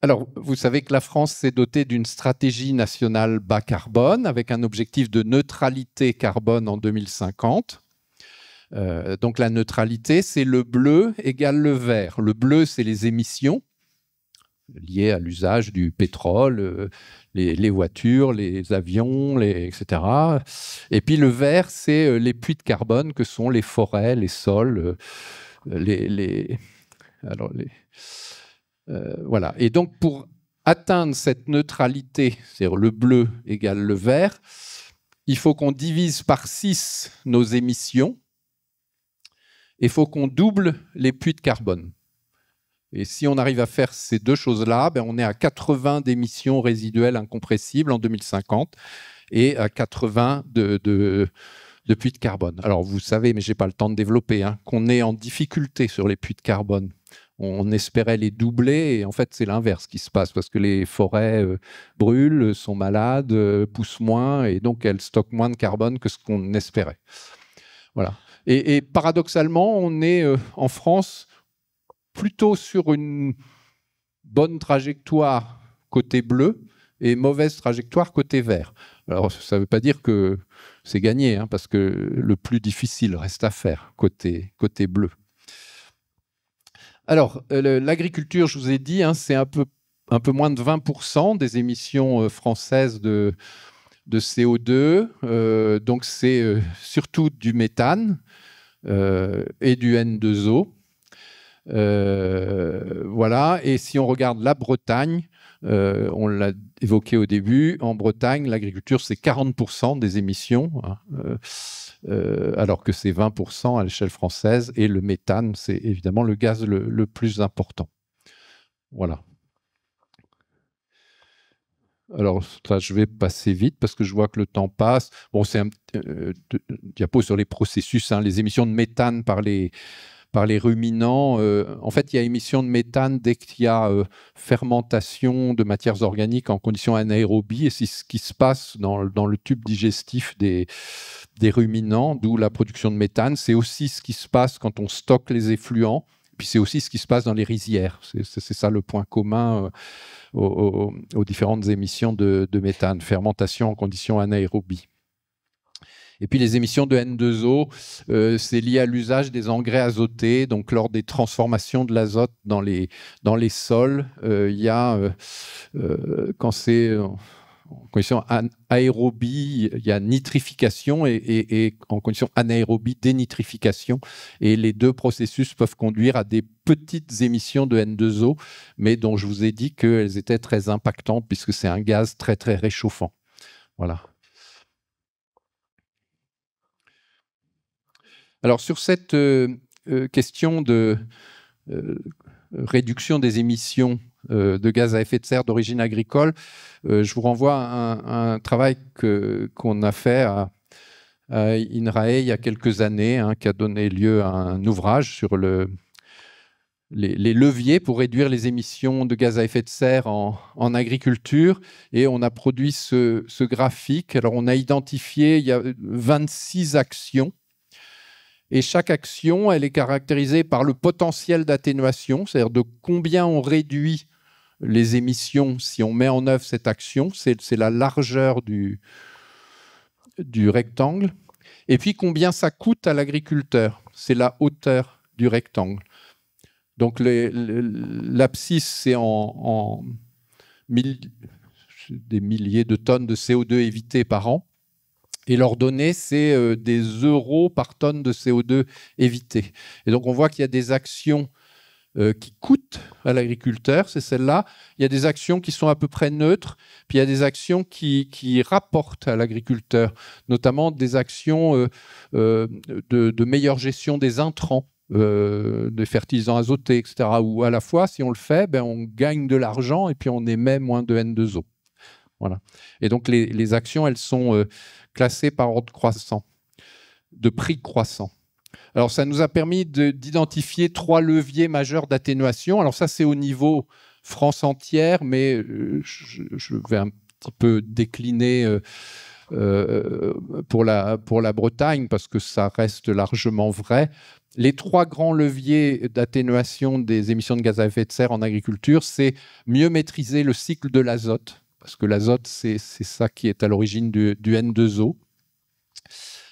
Alors, vous savez que la France s'est dotée d'une stratégie nationale bas carbone avec un objectif de neutralité carbone en 2050. Donc la neutralité, c'est le bleu égale le vert. Le bleu, c'est les émissions liées à l'usage du pétrole, les voitures, les avions, etc. Et puis le vert, c'est les puits de carbone que sont les forêts, les sols, voilà. Et donc pour atteindre cette neutralité, c'est-à-dire le bleu égale le vert, il faut qu'on divise par 6 nos émissions. Il faut qu'on double les puits de carbone. Et si on arrive à faire ces deux choses-là, ben on est à 80 d'émissions résiduelles incompressibles en 2050 et à 80 de puits de carbone. Alors vous savez, mais je n'ai pas le temps de développer, hein, qu'on est en difficulté sur les puits de carbone. On espérait les doubler et en fait c'est l'inverse qui se passe parce que les forêts brûlent, sont malades, poussent moins et donc elles stockent moins de carbone que ce qu'on espérait. Voilà. Et paradoxalement, on est en France plutôt sur une bonne trajectoire côté bleu et mauvaise trajectoire côté vert. Alors, ça ne veut pas dire que c'est gagné, hein, parce que le plus difficile reste à faire côté bleu. Alors, l'agriculture, je vous ai dit, hein, c'est un peu moins de 20% des émissions françaises de CO2. Donc, c'est surtout du méthane et du N2O. Voilà. Et si on regarde la Bretagne, on l'a évoqué au début, en Bretagne, l'agriculture, c'est 40% des émissions, hein, alors que c'est 20% à l'échelle française. Et le méthane, c'est évidemment le gaz le plus important. Voilà. Alors, ça, je vais passer vite parce que je vois que le temps passe. Bon, c'est un diapo sur les processus, hein, les émissions de méthane par les ruminants. En fait, il y a émission de méthane dès qu'il y a fermentation de matières organiques en conditions anaérobies. Et c'est ce qui se passe dans le tube digestif des ruminants, d'où la production de méthane. C'est aussi ce qui se passe quand on stocke les effluents. Puis c'est aussi ce qui se passe dans les rizières. C'est ça le point commun aux différentes émissions de méthane, fermentation en conditions anaérobies. Et puis les émissions de N2O, c'est lié à l'usage des engrais azotés. Donc lors des transformations de l'azote dans les sols, il y a, quand c'est en condition aérobie, il y a nitrification et en condition anaérobie, dénitrification. Et les deux processus peuvent conduire à des petites émissions de N2O, mais dont je vous ai dit qu'elles étaient très impactantes puisque c'est un gaz très, très réchauffant. Voilà. Alors, sur cette question de réduction des émissions de gaz à effet de serre d'origine agricole, je vous renvoie à un travail qu'on a fait à INRAE il y a quelques années, hein, qui a donné lieu à un ouvrage sur les leviers pour réduire les émissions de gaz à effet de serre en agriculture. Et on a produit ce graphique. Alors, on a identifié, il y a 26 actions. Et chaque action, elle est caractérisée par le potentiel d'atténuation, c'est-à-dire de combien on réduit les émissions si on met en œuvre cette action. C'est la largeur du rectangle. Et puis, combien ça coûte à l'agriculteur. C'est la hauteur du rectangle. Donc, l'abscisse, c'est des milliers de tonnes de CO2 évitées par an. Et leur donnée, c'est des euros par tonne de CO2 évité. Et donc, on voit qu'il y a des actions qui coûtent à l'agriculteur, c'est celle-là. Il y a des actions qui sont à peu près neutres, puis il y a des actions qui rapportent à l'agriculteur, notamment des actions de meilleure gestion des intrants, des fertilisants azotés, etc. Où à la fois, si on le fait, ben, on gagne de l'argent et puis on émet moins de N2O. Voilà. Et donc, les actions, elles sont classées par ordre croissant, de prix croissant. Alors, ça nous a permis d'identifier 3 leviers majeurs d'atténuation. Alors, ça, c'est au niveau France entière, mais je vais un petit peu décliner pour la Bretagne, parce que ça reste largement vrai. Les 3 grands leviers d'atténuation des émissions de gaz à effet de serre en agriculture, c'est mieux maîtriser le cycle de l'azote, parce que l'azote, c'est ça qui est à l'origine du N2O.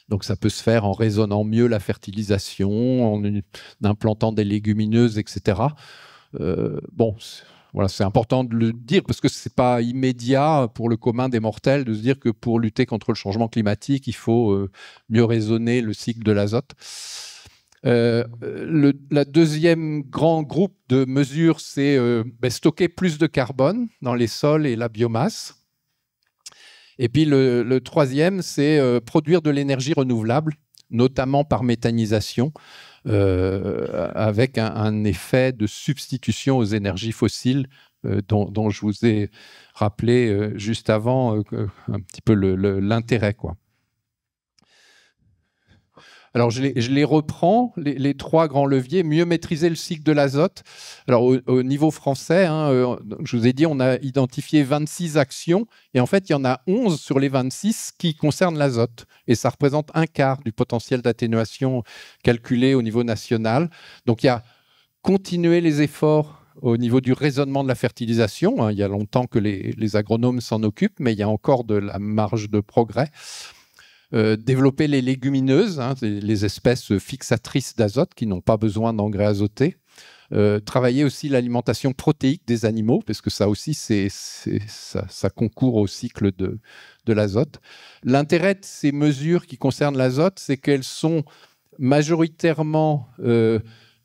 Donc ça peut se faire en raisonnant mieux la fertilisation, en implantant des légumineuses, etc. Bon, voilà, c'est important de le dire parce que ce n'est pas immédiat pour le commun des mortels de se dire que pour lutter contre le changement climatique, il faut mieux raisonner le cycle de l'azote. La deuxième grand groupe de mesures, c'est stocker plus de carbone dans les sols et la biomasse. Et puis le troisième, c'est produire de l'énergie renouvelable, notamment par méthanisation, avec un effet de substitution aux énergies fossiles dont je vous ai rappelé juste avant un petit peu l'intérêt, quoi. Alors, je les reprends, les trois grands leviers. Mieux maîtriser le cycle de l'azote. Alors, au niveau français, hein, je vous ai dit, on a identifié 26 actions. Et en fait, il y en a 11 sur les 26 qui concernent l'azote. Et ça représente un quart du potentiel d'atténuation calculé au niveau national. Donc, il y a continuer les efforts au niveau du raisonnement de la fertilisation. Hein, il y a longtemps que les agronomes s'en occupent, mais il y a encore de la marge de progrès. Développer les légumineuses, hein, les espèces fixatrices d'azote qui n'ont pas besoin d'engrais azotés. Travailler aussi l'alimentation protéique des animaux, parce que ça aussi, ça concourt au cycle de l'azote. L'intérêt de ces mesures qui concernent l'azote, c'est qu'elles sont majoritairement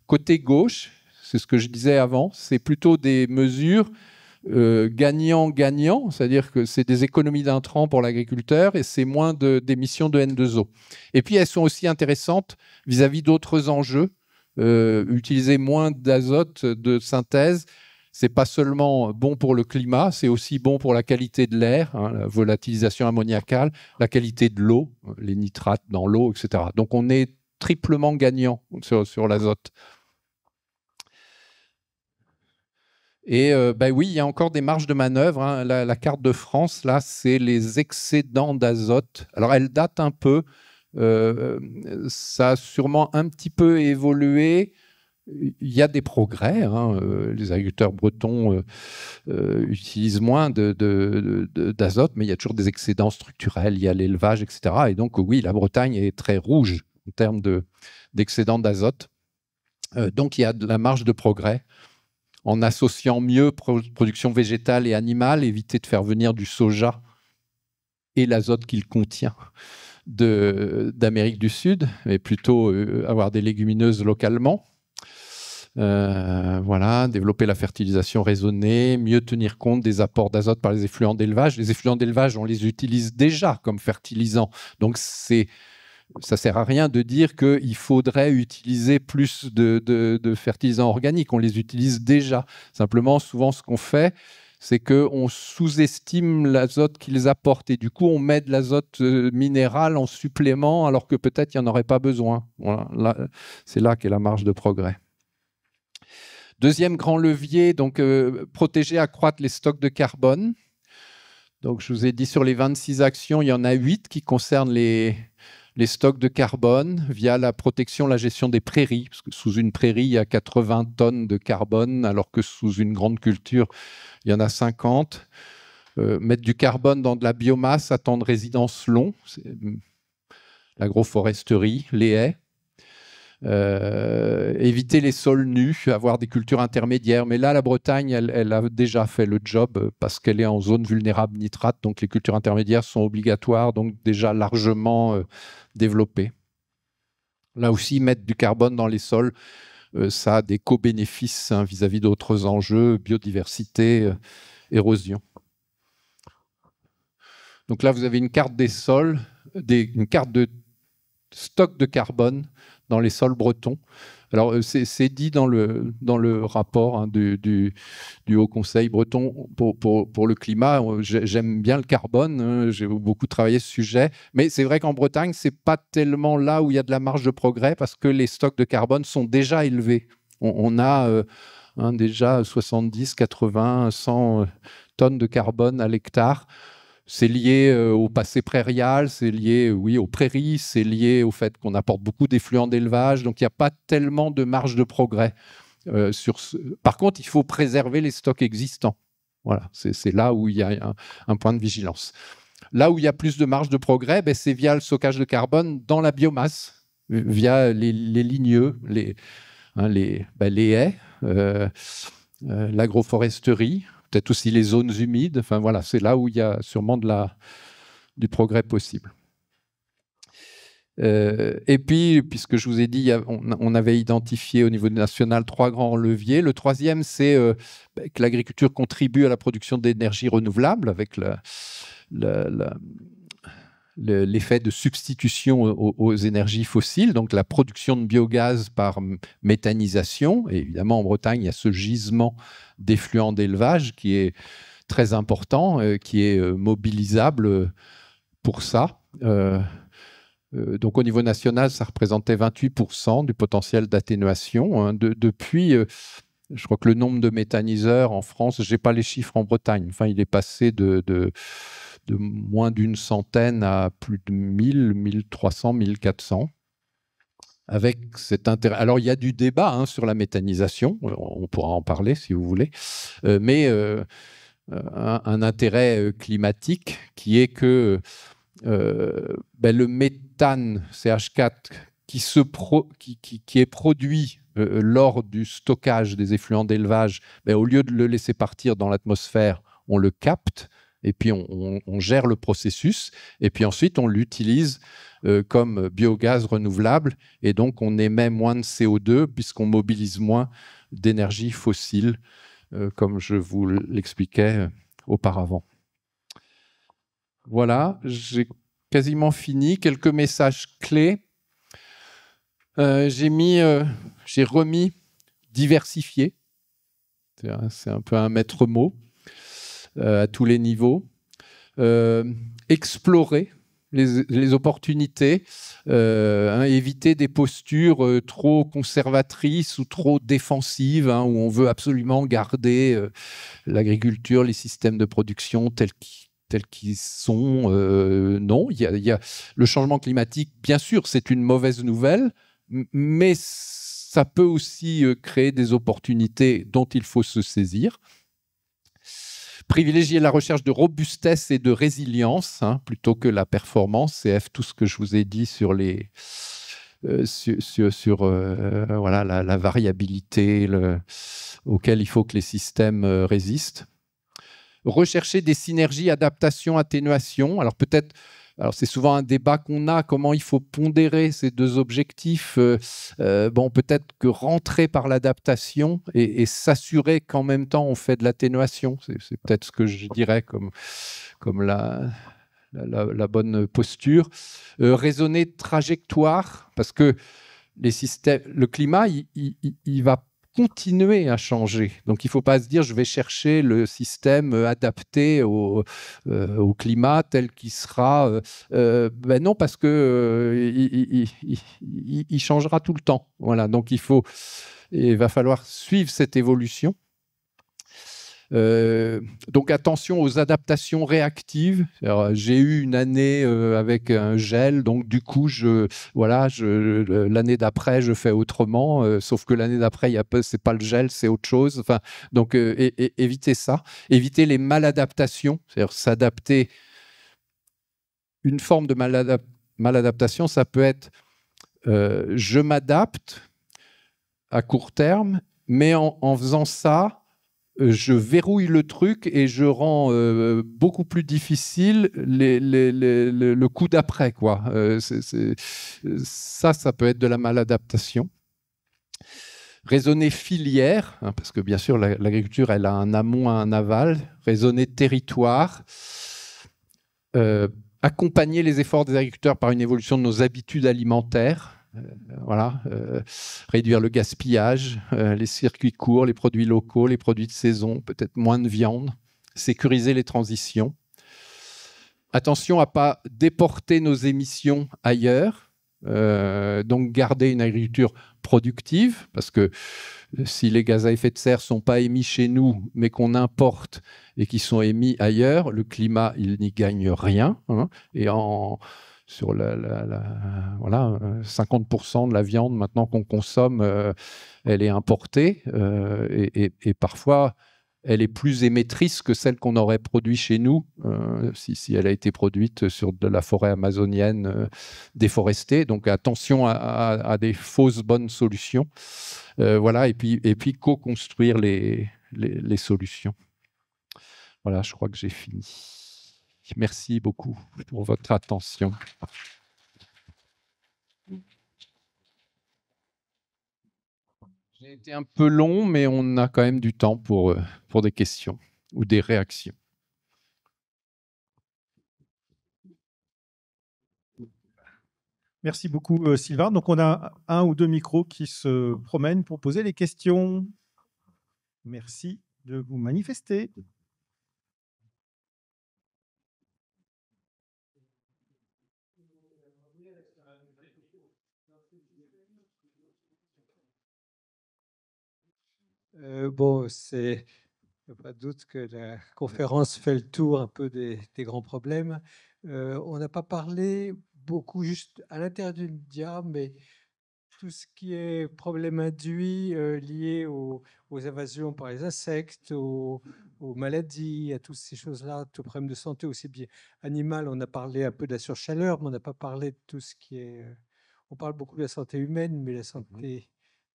côté gauche. C'est ce que je disais avant. C'est plutôt des mesures gagnant-gagnant, c'est-à-dire que c'est des économies d'intrants pour l'agriculteur et c'est moins d'émissions de N2O. Et puis elles sont aussi intéressantes vis-à-vis d'autres enjeux. Utiliser moins d'azote de synthèse, c'est pas seulement bon pour le climat, c'est aussi bon pour la qualité de l'air, hein, la volatilisation ammoniacale, la qualité de l'eau, les nitrates dans l'eau, etc. Donc on est triplement gagnant sur l'azote. Et oui, il y a encore des marges de manœuvre. Hein. La carte de France, là, c'est les excédents d'azote. Alors, elle date un peu. Ça a sûrement un petit peu évolué. Il y a des progrès. Hein. Les agriculteurs bretons utilisent moins d'azote, mais il y a toujours des excédents structurels. Il y a l'élevage, etc. Et donc, oui, la Bretagne est très rouge en termes d'excédents d'azote. Donc, il y a de la marge de progrès. En associant mieux production végétale et animale, éviter de faire venir du soja et l'azote qu'il contient d'Amérique du Sud, mais plutôt avoir des légumineuses localement. Voilà, développer la fertilisation raisonnée, mieux tenir compte des apports d'azote par les effluents d'élevage. Les effluents d'élevage, on les utilise déjà comme fertilisants, donc ça ne sert à rien de dire qu'il faudrait utiliser plus de fertilisants organiques. On les utilise déjà. Simplement, souvent, ce qu'on fait, c'est qu'on sous-estime l'azote qu'ils apportent. Et du coup, on met de l'azote minéral en supplément, alors que peut-être il n'y en aurait pas besoin. Voilà, c'est là qu'est la marge de progrès. Deuxième grand levier, donc protéger, accroître les stocks de carbone. Donc, je vous ai dit, sur les 26 actions, il y en a 8 qui concernent les stocks de carbone via la protection, la gestion des prairies. Parce que sous une prairie, il y a 80 tonnes de carbone, alors que sous une grande culture, il y en a 50. Mettre du carbone dans de la biomasse à temps de résidence long, l'agroforesterie, les haies. Éviter les sols nus, avoir des cultures intermédiaires. Mais là, la Bretagne, elle a déjà fait le job parce qu'elle est en zone vulnérable nitrate. Donc, les cultures intermédiaires sont obligatoires, donc déjà largement développées. Là aussi, mettre du carbone dans les sols, ça a des co-bénéfices vis-à-vis d'autres enjeux, biodiversité, érosion. Donc là, vous avez une carte des sols, une carte de stock de carbone dans les sols bretons. Alors, c'est dit dans le rapport du Haut Conseil breton pour le climat. J'aime bien le carbone, j'ai beaucoup travaillé ce sujet, mais c'est vrai qu'en Bretagne, ce n'est pas tellement là où il y a de la marge de progrès parce que les stocks de carbone sont déjà élevés. On a déjà 70, 80, 100 tonnes de carbone à l'hectare. C'est lié au passé prairial, c'est lié, oui, aux prairies, c'est lié au fait qu'on apporte beaucoup d'effluents d'élevage, donc il n'y a pas tellement de marge de progrès. Par contre, il faut préserver les stocks existants. Voilà, c'est là où il y a un point de vigilance. Là où il y a plus de marge de progrès, ben, c'est via le stockage de carbone dans la biomasse, via les ligneux, les haies, l'agroforesterie, peut-être aussi les zones humides. Enfin, voilà, c'est là où il y a sûrement du progrès possible. Et puis, puisque je vous ai dit, on avait identifié au niveau national 3 grands leviers. Le troisième, c'est que l'agriculture contribue à la production d'énergie renouvelable avec l'effet de substitution aux énergies fossiles, donc la production de biogaz par méthanisation. Et évidemment, en Bretagne, il y a ce gisement d'effluents d'élevage qui est très important, qui est mobilisable pour ça. Donc au niveau national, ça représentait 28% du potentiel d'atténuation. Hein. Depuis, je crois que le nombre de méthaniseurs en France, je n'ai pas les chiffres en Bretagne, enfin, il est passé de moins d'une centaine à plus de 1000, 1300, 1400. Avec cet intérêt. Alors il y a du débat hein, sur la méthanisation, on pourra en parler si vous voulez, mais un intérêt climatique qui est que le méthane CH4 qui est produit lors du stockage des effluents d'élevage, au lieu de le laisser partir dans l'atmosphère, on le capte et puis on gère le processus et puis ensuite on l'utilise comme biogaz renouvelable et donc on émet moins de CO2 puisqu'on mobilise moins d'énergie fossile comme je vous l'expliquais auparavant. Voilà, j'ai quasiment fini. Quelques messages clés. J'ai remis diversifier. C'est un peu un maître mot à tous les niveaux. Explorer les opportunités, éviter des postures trop conservatrices ou trop défensives, où on veut absolument garder l'agriculture, les systèmes de production tels qu'ils sont. Non, il y a le changement climatique, bien sûr, c'est une mauvaise nouvelle, mais ça peut aussi créer des opportunités dont il faut se saisir. Privilégier la recherche de robustesse et de résilience plutôt que la performance, CF, tout ce que je vous ai dit sur la variabilité auquel il faut que les systèmes résistent. Rechercher des synergies, adaptation, atténuation. Alors peut-être, c'est souvent un débat qu'on a, comment il faut pondérer ces deux objectifs. Peut-être que rentrer par l'adaptation et s'assurer qu'en même temps on fait de l'atténuation. C'est peut-être ce que je dirais comme la bonne posture. Raisonner de trajectoire, parce que le climat, il va continuer à changer. Donc, il ne faut pas se dire je vais chercher le système adapté au climat tel qu'il sera. Non, parce que il changera tout le temps. Voilà. Donc, il va falloir suivre cette évolution. Donc attention aux adaptations réactives. J'ai eu une année avec un gel, donc du coup l'année d'après je fais autrement, sauf que l'année d'après c'est pas le gel, c'est autre chose. Enfin, donc éviter ça, éviter les maladaptations, c'est-à-dire s'adapter. Une forme de maladaptation, ça peut être je m'adapte à court terme, mais en faisant ça je verrouille le truc et je rends beaucoup plus difficile le coup d'après, quoi. Ça peut être de la maladaptation. Raisonner filière, parce que bien sûr l'agriculture, elle a un amont, un aval. Raisonner territoire. Accompagner les efforts des agriculteurs par une évolution de nos habitudes alimentaires. Réduire le gaspillage, les circuits courts, les produits locaux, les produits de saison, peut-être moins de viande, sécuriser les transitions. Attention à ne pas déporter nos émissions ailleurs, donc garder une agriculture productive, parce que si les gaz à effet de serre ne sont pas émis chez nous, mais qu'on importe et qui sont émis ailleurs, le climat, il n'y gagne rien. Et sur 50% de la viande maintenant qu'on consomme, elle est importée et parfois elle est plus émettrice que celle qu'on aurait produite chez nous, si elle a été produite sur de la forêt amazonienne déforestée. Donc attention à des fausses bonnes solutions. Voilà, et puis co-construire les solutions. Voilà, je crois que j'ai fini. Merci beaucoup pour votre attention. J'ai été un peu long, mais on a quand même du temps pour des questions ou des réactions. Merci beaucoup, Sylvain. Donc, on a 1 ou 2 micros qui se promènent pour poser les questions. Merci de vous manifester. Bon, il n'y a pas de doute que la conférence fait le tour un peu des grands problèmes. On n'a pas parlé beaucoup, juste à l'intérieur du diable, mais tout ce qui est problème induit lié aux invasions par les insectes, aux maladies, à toutes ces choses-là, tous les problèmes de santé aussi bien animal. On a parlé un peu de la surchaleur, mais on n'a pas parlé de tout ce qui est... on parle beaucoup de la santé humaine, mais la santé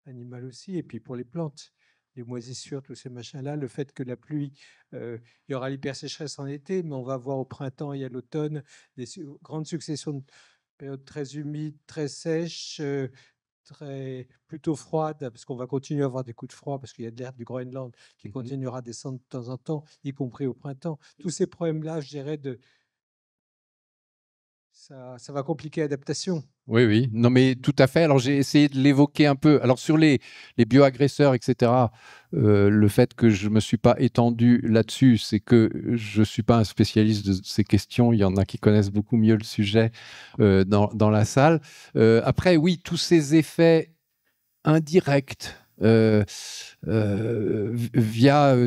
animale aussi, et puis pour les plantes, les moisissures, tous ces machins-là, le fait que la pluie, il y aura l'hypersécheresse en été, mais on va avoir au printemps et à l'automne des grandes successions de périodes très humides, très sèches, plutôt froide, parce qu'on va continuer à avoir des coups de froid, parce qu'il y a de l'air du Groenland qui continuera à descendre de temps en temps, y compris au printemps. Tous ces problèmes-là, je dirais, ça va compliquer l'adaptation. Oui, oui. Non, mais tout à fait. Alors, j'ai essayé de l'évoquer un peu. Alors, sur les bioagresseurs, etc., le fait que je ne me suis pas étendu là-dessus, c'est que je ne suis pas un spécialiste de ces questions. Il y en a qui connaissent beaucoup mieux le sujet dans la salle. Après, oui, tous ces effets indirects via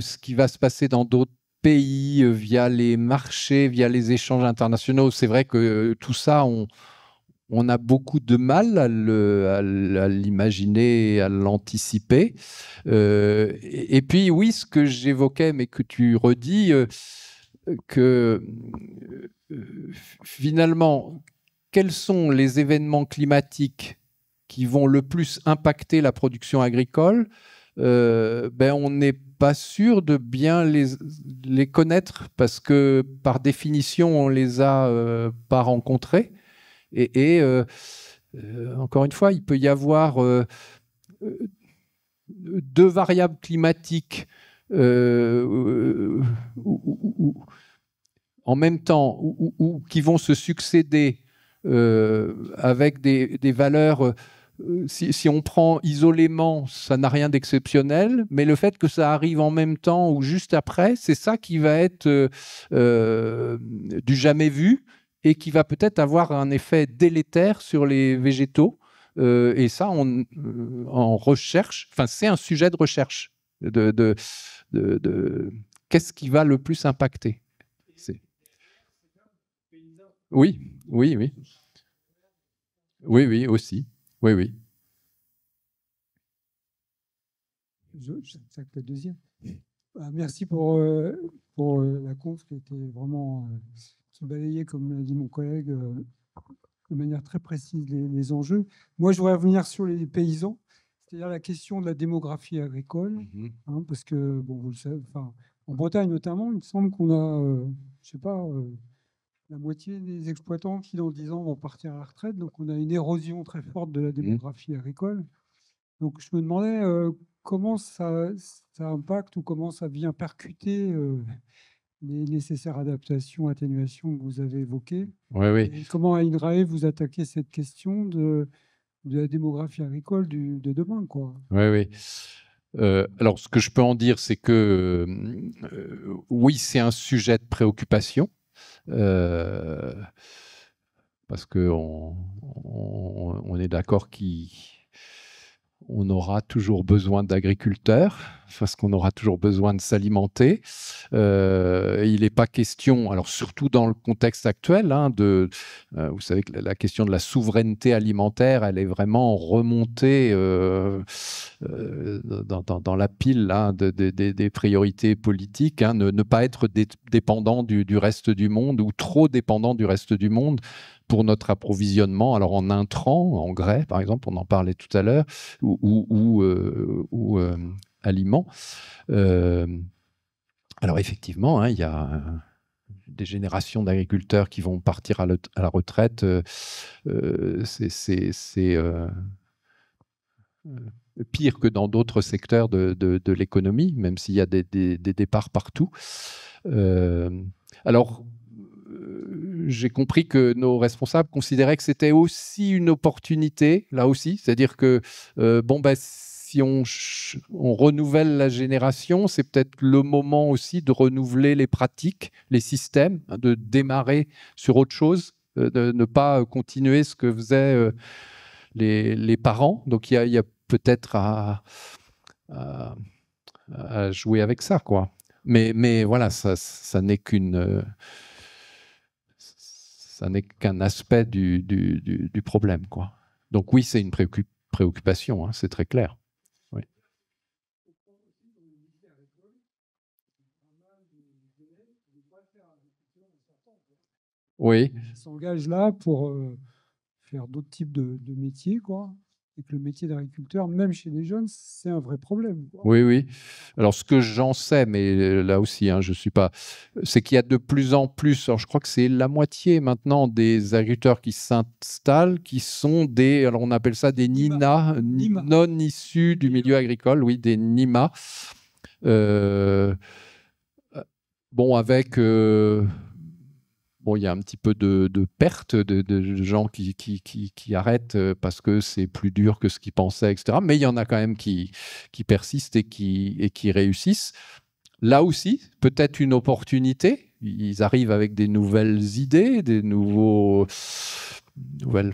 ce qui va se passer dans d'autres pays, via les marchés, via les échanges internationaux. C'est vrai que tout ça, on a beaucoup de mal à l'imaginer, à l'anticiper. Et puis, oui, ce que j'évoquais, mais que tu redis, que finalement, quels sont les événements climatiques qui vont le plus impacter la production agricole? On n'est pas sûr de bien les connaître parce que, par définition, on ne les a pas rencontrés. Et encore une fois, il peut y avoir 2 variables climatiques en même temps ou qui vont se succéder avec des valeurs. Si on prend isolément, ça n'a rien d'exceptionnel, mais le fait que ça arrive en même temps ou juste après, c'est ça qui va être du jamais vu et qui va peut-être avoir un effet délétère sur les végétaux. Et ça, en recherche, enfin, c'est un sujet de recherche. Qu'est-ce qui va le plus impacter? Oui, oui, oui. Oui, oui, aussi. Oui, oui. C'est le deuxième. Merci pour la conf qui était vraiment balayée, comme l'a dit mon collègue, de manière très précise les enjeux. Moi, je voudrais revenir sur les paysans, c'est-à-dire la question de la démographie agricole, parce que, bon, vous le savez, en Bretagne notamment, il me semble qu'on a, je sais pas, la moitié des exploitants qui, dans 10 ans, vont partir à la retraite. Donc, on a une érosion très forte de la démographie agricole. Donc, je me demandais comment ça impacte ou comment ça vient percuter les nécessaires adaptations, atténuations que vous avez évoquées. Oui, oui. Et comment, à INRAE, vous attaquez cette question de la démographie agricole de demain, quoi. Oui, oui. Alors, ce que je peux en dire, c'est que oui, c'est un sujet de préoccupation. Parce qu'on est d'accord qu'on aura toujours besoin d'agriculteurs, parce qu'on aura toujours besoin de s'alimenter. Il n'est pas question, alors surtout dans le contexte actuel, vous savez que la question de la souveraineté alimentaire, elle est vraiment remontée dans la pile là, des priorités politiques, hein, ne pas être dépendant du reste du monde ou trop dépendant du reste du monde pour notre approvisionnement, alors en intrants, engrais par exemple, on en parlait tout à l'heure, ou aliments. Alors effectivement, hein, il y a des générations d'agriculteurs qui vont partir à la retraite. C'est pire que dans d'autres secteurs de l'économie, même s'il y a des départs partout. Alors, j'ai compris que nos responsables considéraient que c'était aussi une opportunité, là aussi, c'est-à-dire que, si on renouvelle la génération, c'est peut-être le moment aussi de renouveler les pratiques, les systèmes, de démarrer sur autre chose, de ne pas continuer ce que faisaient les parents. Donc, il y a peut-être à jouer avec ça, quoi. Mais voilà, ça n'est qu'un aspect du problème, quoi. Donc oui, c'est une préoccupation, hein, c'est très clair. Oui. Oui. Ils s'engagent là pour faire d'autres types de métiers, quoi. Et que le métier d'agriculteur, même chez les jeunes, c'est un vrai problème, quoi. Oui, oui. Alors, ce que j'en sais, mais là aussi, hein, je suis pas... C'est qu'il y a de plus en plus, alors je crois que c'est la moitié maintenant des agriculteurs qui s'installent, qui sont des... Alors, on appelle ça des NINA, non issus du milieu agricole, oui, des NIMA. Bon, avec... Bon, il y a un petit peu de perte de gens qui arrêtent parce que c'est plus dur que ce qu'ils pensaient, etc. Mais il y en a quand même qui persistent et qui réussissent. Là aussi, peut-être une opportunité. Ils arrivent avec des nouvelles idées, des nouvelles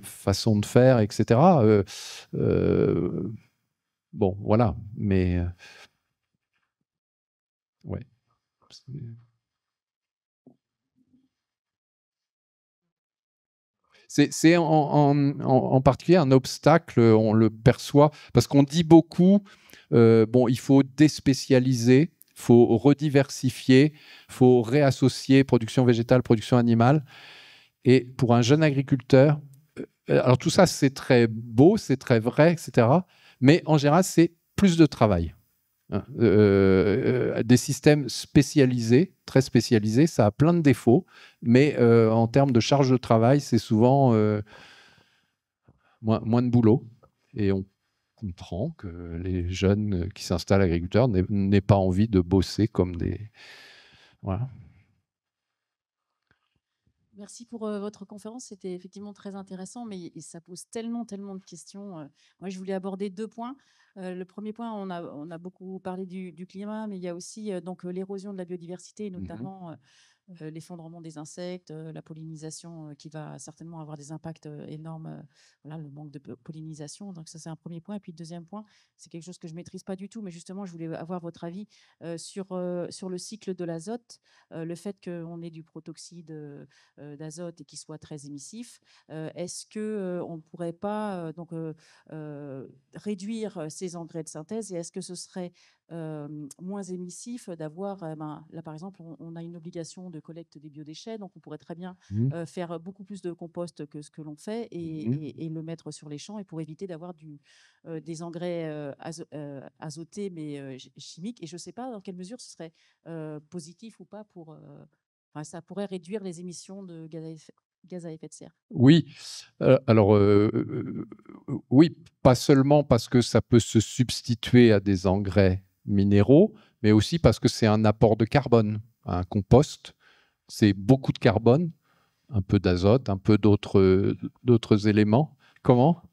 façons de faire, etc. Bon, voilà. Mais ouais. C'est en particulier un obstacle, on le perçoit, parce qu'on dit beaucoup, bon, il faut déspécialiser, il faut rediversifier, il faut réassocier production végétale, production animale. Et pour un jeune agriculteur, alors tout ça, c'est très beau, c'est très vrai, etc. Mais en général, c'est plus de travail. Des systèmes spécialisés, très spécialisés, ça a plein de défauts, mais en termes de charge de travail, c'est souvent moins de boulot. Et on comprend que les jeunes qui s'installent agriculteurs n'aient pas envie de bosser comme des... Voilà. Merci pour votre conférence, c'était effectivement très intéressant, mais ça pose tellement de questions. Moi, je voulais aborder 2 points. Le premier point, on a beaucoup parlé du climat, mais il y a aussi donc l'érosion de la biodiversité, notamment l'effondrement des insectes, la pollinisation qui va certainement avoir des impacts énormes, voilà, le manque de pollinisation. Donc ça, c'est un premier point. Et puis le deuxième point, c'est quelque chose que je ne maîtrise pas du tout, mais justement, je voulais avoir votre avis sur le cycle de l'azote, le fait qu'on ait du protoxyde d'azote et qu'il soit très émissif. Est-ce qu'on ne pourrait pas réduire ces engrais de synthèse, et est-ce que ce serait moins émissif d'avoir, là par exemple, on a une obligation de collecte des biodéchets, donc on pourrait très bien faire beaucoup plus de compost que ce que l'on fait et le mettre sur les champs, et pour éviter d'avoir des engrais azotés mais chimiques. Et je ne sais pas dans quelle mesure ce serait positif ou pas pour... ça pourrait réduire les émissions de gaz à effet de serre. Oui, alors oui, pas seulement parce que ça peut se substituer à des engrais minéraux, mais aussi parce que c'est un apport de carbone. Un compost, c'est beaucoup de carbone, un peu d'azote, un peu d'autres éléments. Comment ?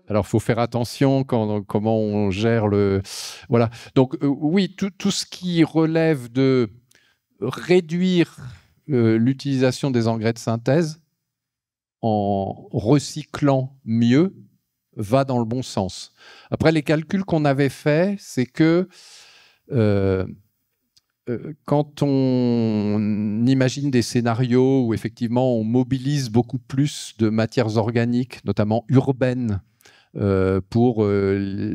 Alors, il faut faire attention comment on gère le... Voilà. Donc, oui, tout ce qui relève de réduire l'utilisation des engrais de synthèse en recyclant mieux va dans le bon sens. Après, les calculs qu'on avait faits, c'est que quand on imagine des scénarios où effectivement on mobilise beaucoup plus de matières organiques, notamment urbaines, pour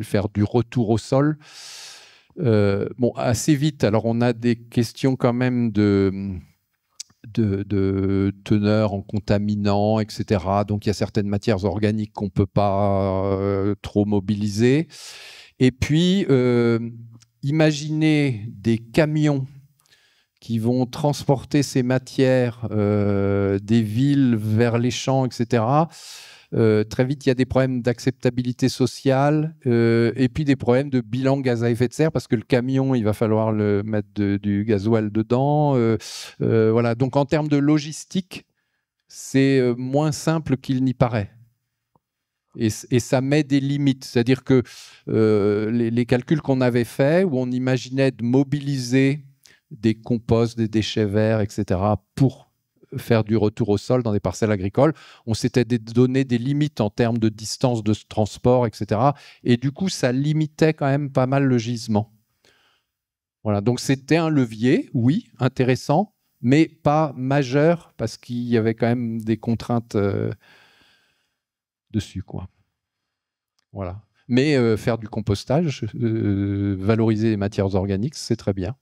faire du retour au sol. Bon, assez vite, alors on a des questions quand même de teneur en contaminants, etc. Donc il y a certaines matières organiques qu'on ne peut pas trop mobiliser. Et puis, imaginez des camions qui vont transporter ces matières des villes vers les champs, etc. Très vite, il y a des problèmes d'acceptabilité sociale et puis des problèmes de bilan gaz à effet de serre parce que le camion, il va falloir le mettre du gasoil dedans. Voilà. Donc, en termes de logistique, c'est moins simple qu'il n'y paraît. Et ça met des limites. C'est-à-dire que les calculs qu'on avait faits, où on imaginait de mobiliser des composts, des déchets verts, etc., pour faire du retour au sol dans des parcelles agricoles, on s'était donné des limites en termes de distance de transport, etc. Et du coup, ça limitait quand même pas mal le gisement. Voilà, donc c'était un levier, oui, intéressant, mais pas majeur, parce qu'il y avait quand même des contraintes dessus, quoi. Voilà. Mais faire du compostage, valoriser les matières organiques, c'est très bien.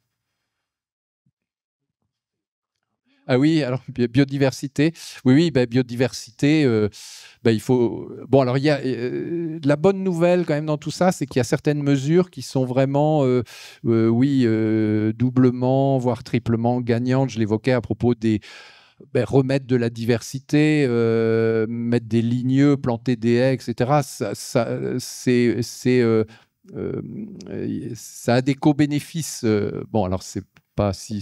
Ah oui, alors biodiversité. Oui, bah, biodiversité, bah, il faut. Bon, alors il y a la bonne nouvelle quand même dans tout ça, c'est qu'il y a certaines mesures qui sont vraiment, oui, doublement, voire triplement gagnantes. Je l'évoquais à propos des remettre de la diversité, mettre des ligneux, planter des haies, etc. Ça a des co-bénéfices. Bon, alors c'est pas si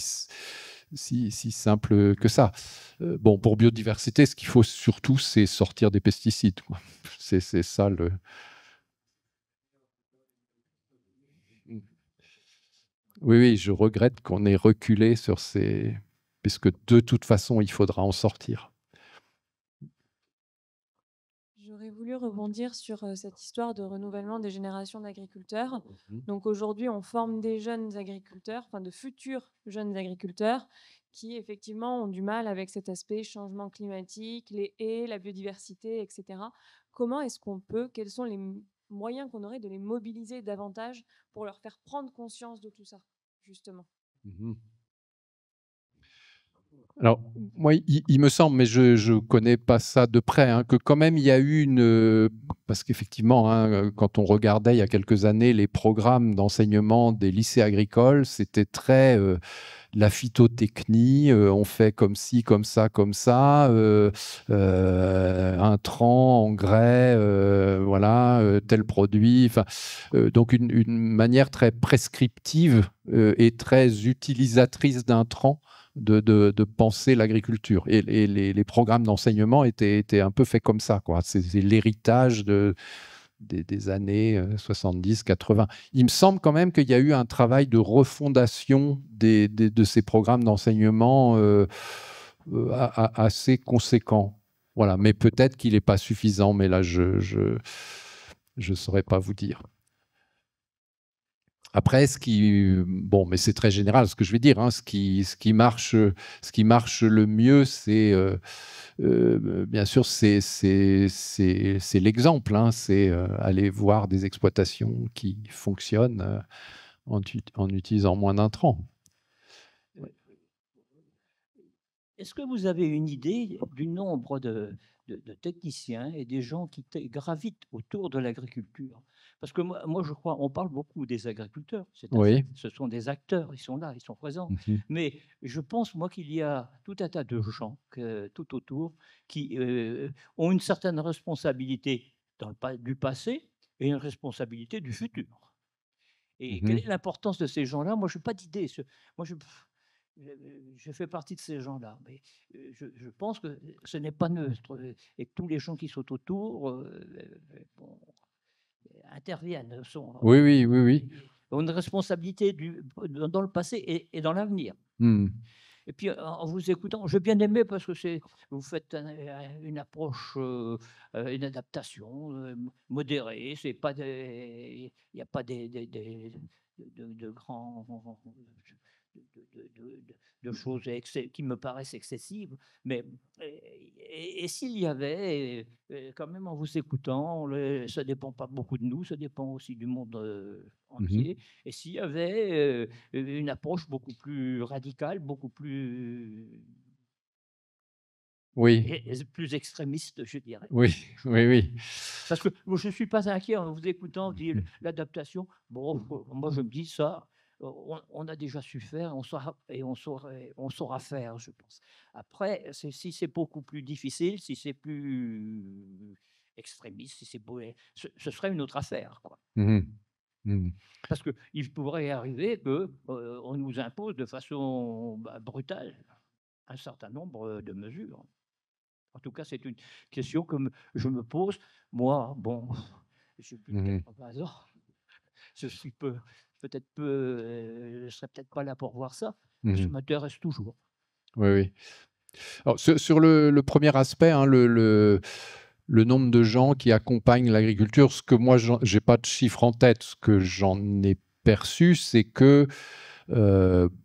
simple que ça. Bon, pour biodiversité, ce qu'il faut surtout, c'est sortir des pesticides, quoi. C'est ça le. Oui, je regrette qu'on ait reculé sur ces. Puisque de toute façon, il faudra en sortir. J'aurais voulu rebondir sur cette histoire de renouvellement des générations d'agriculteurs. Donc aujourd'hui, on forme des jeunes agriculteurs, enfin de futurs jeunes agriculteurs, qui effectivement ont du mal avec cet aspect changement climatique, les haies, la biodiversité, etc. Comment est-ce qu'on peut, quels sont les moyens qu'on aurait de les mobiliser davantage pour leur faire prendre conscience de tout ça, justement? Alors, moi, il me semble, mais je ne connais pas ça de près, hein, que quand même il y a eu une. Parce qu'effectivement, hein, quand on regardait il y a quelques années les programmes d'enseignement des lycées agricoles, c'était très la phytotechnie, on fait comme ci, comme ça, intrants, engrais, voilà, tel produit. Donc une manière très prescriptive et très utilisatrice d'intrants de penser l'agriculture. Et les programmes d'enseignement étaient un peu faits comme ça, quoi. C'est l'héritage des années 70, 80. Il me semble quand même qu'il y a eu un travail de refondation de ces programmes d'enseignement assez conséquent. Voilà. Mais peut-être qu'il n'est pas suffisant, mais là, je ne saurais pas vous dire. Après, bon, mais c'est très général ce que je vais dire, hein, ce qui marche le mieux, c'est bien sûr, c'est l'exemple, hein, c'est aller voir des exploitations qui fonctionnent en utilisant moins d'intrants. Est-ce que vous avez une idée du nombre de techniciens et des gens qui gravitent autour de l'agriculture? Parce que moi, je crois, on parle beaucoup des agriculteurs. Oui. Ce sont des acteurs, ils sont là, ils sont présents. Mais je pense, moi, qu'il y a tout un tas de gens tout autour qui ont une certaine responsabilité du passé et une responsabilité du futur. Et quelle est l'importance de ces gens-là? Moi, je n'ai pas d'idée. Moi, je fais partie de ces gens-là, mais je pense que ce n'est pas neutre et que tous les gens qui sont autour interviennent. Oui. Ont une responsabilité dans le passé et dans l'avenir. Et puis, en vous écoutant, j'ai bien aimé parce que vous faites une approche, une adaptation modérée. Il n'y a pas de grands de choses qui me paraissent excessives. Mais et s'il y avait, quand même en vous écoutant, ça dépend pas beaucoup de nous, ça dépend aussi du monde entier. Et s'il y avait une approche beaucoup plus radicale, beaucoup plus Oui, plus extrémiste, je dirais. oui, oui, oui. Parce que moi, je ne suis pas inquiet en vous écoutant dire l'adaptation. Bon, moi, je me dis ça, on a déjà su faire, on saura faire, je pense. Après, si c'est beaucoup plus difficile, si c'est plus extrémiste, si c'est ce serait une autre affaire, quoi. Parce qu'il pourrait arriver qu'on nous impose de façon brutale un certain nombre de mesures. En tout cas, c'est une question que je me pose. Moi, bon, j'ai plus de 80 ans. Je suis peut-être je serais peut-être pas là pour voir ça. Mais ça m'intéresse toujours. Oui, oui. Alors, sur le premier aspect, hein, le nombre de gens qui accompagnent l'agriculture, ce que moi, je n'ai pas de chiffre en tête, ce que j'en ai perçu, c'est que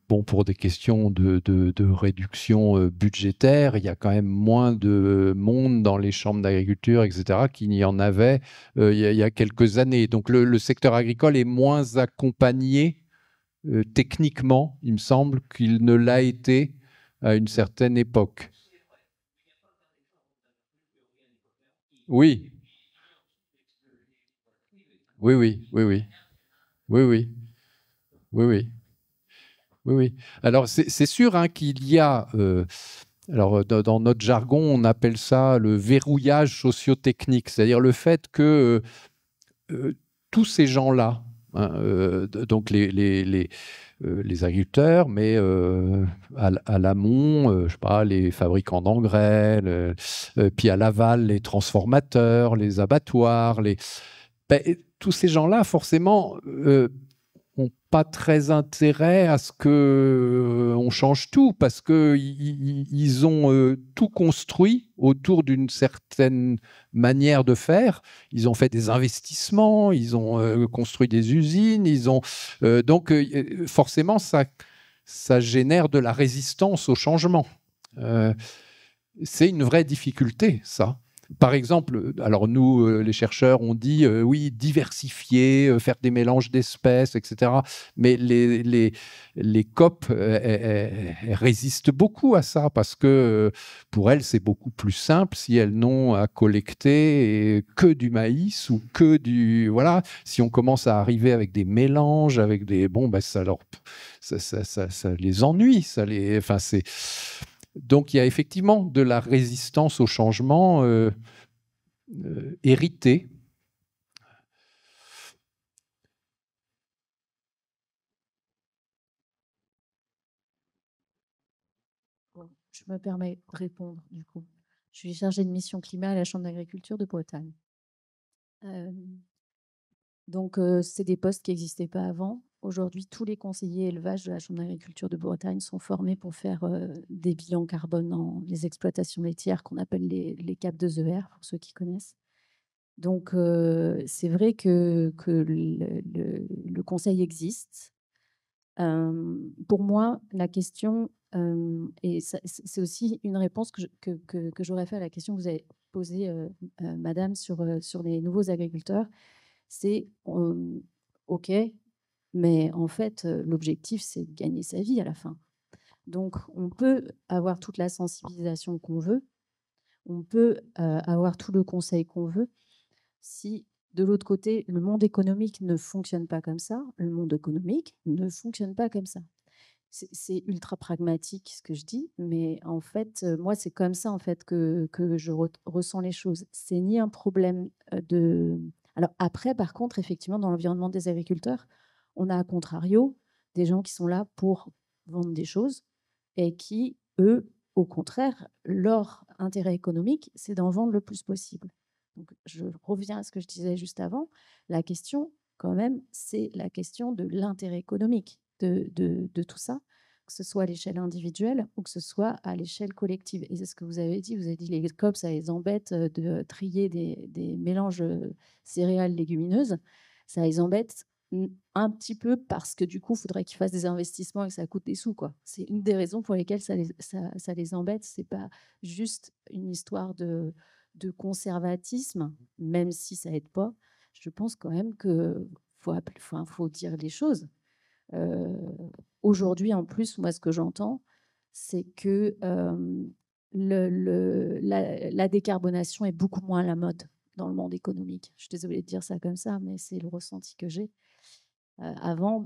bon, pour des questions de réduction budgétaire, il y a quand même moins de monde dans les chambres d'agriculture, etc., qu'il n'y en avait il y a quelques années. Donc le secteur agricole est moins accompagné techniquement, il me semble, qu'il ne l'a été à une certaine époque. Oui. Oui, oui, oui, oui. Oui, oui. Oui, oui. Oui, oui. Alors, c'est sûr hein, qu'il y a... alors, dans notre jargon, on appelle ça le verrouillage socio-technique, c'est-à-dire le fait que tous ces gens-là, hein, donc les agriculteurs, mais à l'amont, je sais pas, les fabricants d'engrais, puis à l'aval, les transformateurs, les abattoirs, tous ces gens-là, forcément, n'ont pas très intérêt à ce qu'on change tout, parce qu'ils ont tout construit autour d'une certaine manière de faire. Ils ont fait des investissements, ils ont construit des usines, donc forcément, ça génère de la résistance au changement. C'est une vraie difficulté, ça. Par exemple, alors nous, les chercheurs, on dit oui, diversifier, faire des mélanges d'espèces, etc. Mais les COP elles résistent beaucoup à ça parce que pour elles, c'est beaucoup plus simple si elles n'ont à collecter que du maïs ou que du... Voilà, si on commence à arriver avec des mélanges, avec des... Bon, ben, ça les ennuie, enfin, c'est... Donc, il y a effectivement de la résistance au changement héritée. Bon, je me permets de répondre, du coup. Je suis chargée de mission climat à la Chambre d'agriculture de Bretagne. Donc, c'est des postes qui n'existaient pas avant. Aujourd'hui, tous les conseillers élevage de la Chambre d'agriculture de Bretagne sont formés pour faire des bilans carbone dans les exploitations laitières qu'on appelle les CAP 2ER, pour ceux qui connaissent. Donc, c'est vrai que le conseil existe. Pour moi, la question, et c'est aussi une réponse que j'aurais fait à la question que vous avez posée, madame, sur les nouveaux agriculteurs, c'est OK, mais en fait, l'objectif, c'est de gagner sa vie à la fin. Donc, on peut avoir toute la sensibilisation qu'on veut, on peut avoir tout le conseil qu'on veut. Si, de l'autre côté, le monde économique ne fonctionne pas comme ça, le monde économique ne fonctionne pas comme ça. C'est ultra pragmatique ce que je dis, mais en fait, moi, c'est comme ça en fait que je ressens les choses. C'est ni un problème de... Alors après, par contre, effectivement, dans l'environnement des agriculteurs, on a à contrario des gens qui sont là pour vendre des choses et qui, eux, au contraire, leur intérêt économique, c'est d'en vendre le plus possible. Donc, je reviens à ce que je disais juste avant. La question, quand même, c'est la question de l'intérêt économique de tout ça, que ce soit à l'échelle individuelle ou que ce soit à l'échelle collective. Et c'est ce que vous avez dit. Vous avez dit les COP, ça les embête de trier des mélanges céréales légumineuses. Ça les embête un petit peu parce que du coup, il faudrait qu'ils fassent des investissements et que ça coûte des sous, quoi. C'est une des raisons pour lesquelles ça les embête. C'est pas juste une histoire de conservatisme, même si ça aide pas. Je pense quand même que faut dire les choses. Aujourd'hui, en plus, moi, ce que j'entends, c'est que la décarbonation est beaucoup moins à la mode dans le monde économique. Je suis désolée de dire ça comme ça, mais c'est le ressenti que j'ai. Avant,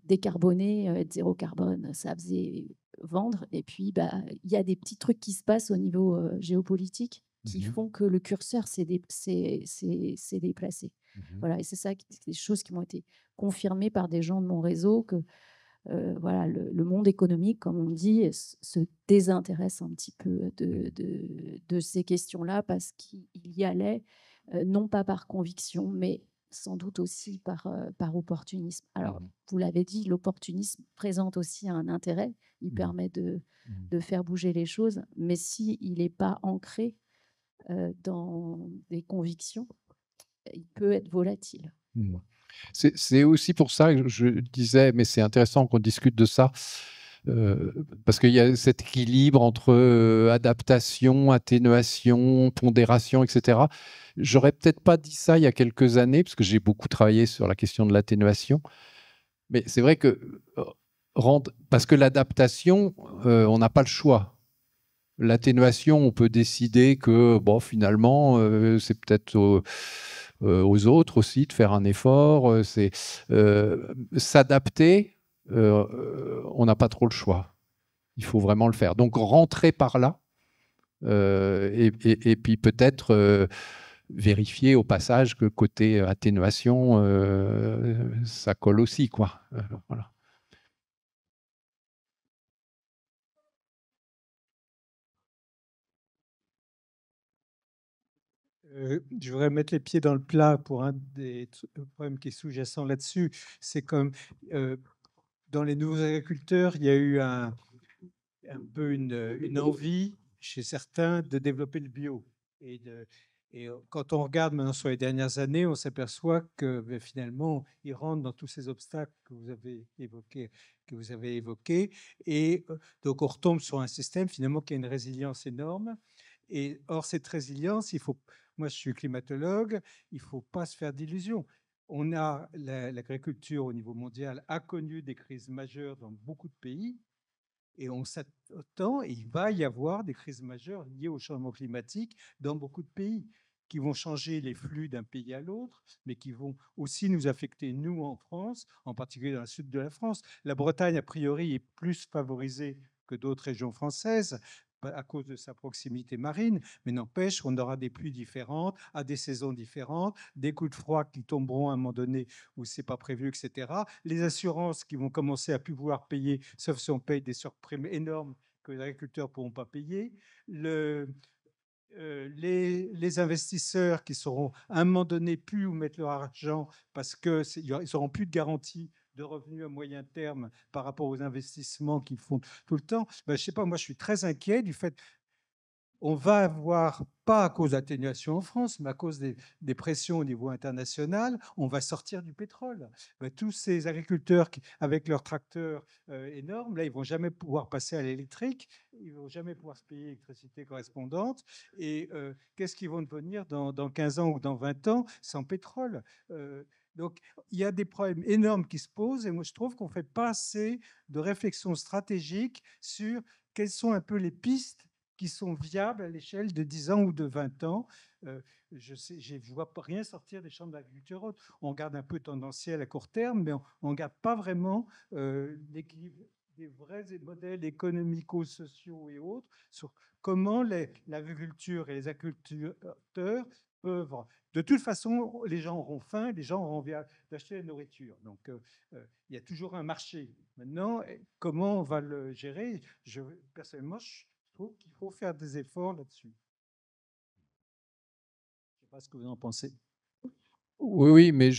décarboner, être zéro carbone, ça faisait vendre. Et puis, il y a des petits trucs qui se passent au niveau géopolitique qui font que le curseur s'est déplacé. Voilà, et c'est ça, des choses qui m'ont été confirmées par des gens de mon réseau, que voilà, le monde économique, comme on dit, se désintéresse un petit peu de ces questions-là parce qu'il y allait, non pas par conviction, mais sans doute aussi par opportunisme. Alors, vous l'avez dit, l'opportunisme présente aussi un intérêt. Il permet de faire bouger les choses, mais s'il n'est pas ancré dans des convictions, il peut être volatile. C'est aussi pour ça que je disais, mais c'est intéressant qu'on discute de ça, parce qu'il y a cet équilibre entre adaptation, atténuation, pondération, etc. J'aurais peut-être pas dit ça il y a quelques années, parce que j'ai beaucoup travaillé sur la question de l'atténuation. Mais c'est vrai que, parce que l'adaptation, on n'a pas le choix. L'atténuation, on peut décider que, bon, finalement, c'est peut-être aux autres aussi de faire un effort. C'est s'adapter, on n'a pas trop le choix. Il faut vraiment le faire. Donc, rentrer par là, et puis peut-être vérifier au passage que côté atténuation, ça colle aussi, quoi. Voilà. Je voudrais mettre les pieds dans le plat pour un des problèmes qui est sous-jacent là-dessus. C'est comme dans les nouveaux agriculteurs, il y a eu un peu une envie chez certains de développer le bio. Et quand on regarde maintenant sur les dernières années, on s'aperçoit que finalement, ils rentrent dans tous ces obstacles que vous avez évoqués. Et donc, on retombe sur un système finalement qui a une résilience énorme. Et or, cette résilience, moi je suis climatologue, il ne faut pas se faire d'illusions. L'agriculture au niveau mondial a connu des crises majeures dans beaucoup de pays, et on s'attend, il va y avoir des crises majeures liées au changement climatique dans beaucoup de pays, qui vont changer les flux d'un pays à l'autre, mais qui vont aussi nous affecter, nous, en France, en particulier dans le sud de la France. La Bretagne, a priori, est plus favorisée que d'autres régions françaises à cause de sa proximité marine, mais n'empêche qu'on aura des pluies différentes, à des saisons différentes, des coups de froid qui tomberont à un moment donné où c'est pas prévu, etc. Les assurances qui vont commencer à plus pouvoir payer, sauf si on paye des surprimes énormes que les agriculteurs ne pourront pas payer. Les investisseurs qui sauront à un moment donné plus où mettre leur argent parce qu'ils n'auront plus de garantie de revenus à moyen terme par rapport aux investissements qu'ils font tout le temps. Je ne sais pas, moi je suis très inquiet du fait on va avoir, pas à cause d'atténuation en France, mais à cause des pressions au niveau international, on va sortir du pétrole. Tous ces agriculteurs avec leurs tracteurs énormes, là, ils ne vont jamais pouvoir passer à l'électrique, ils ne vont jamais pouvoir se payer l'électricité correspondante. Et qu'est-ce qu'ils vont devenir dans 15 ans ou dans 20 ans sans pétrole donc, il y a des problèmes énormes qui se posent et moi, je trouve qu'on ne fait pas assez de réflexion stratégique sur quelles sont un peu les pistes qui sont viables à l'échelle de 10 ans ou de 20 ans. Je ne vois rien sortir des chambres d'agriculture. On regarde un peu tendanciel à court terme, mais on ne regarde pas vraiment l'équilibre des vrais modèles économico-sociaux et autres sur comment l'agriculture et les agriculteurs peuvent... De toute façon, les gens auront faim, les gens auront envie d'acheter la nourriture. Donc, il y a toujours un marché. Maintenant, comment on va le gérer? Personnellement, je trouve qu'il faut faire des efforts là-dessus. Je ne sais pas ce que vous en pensez. Oui, mais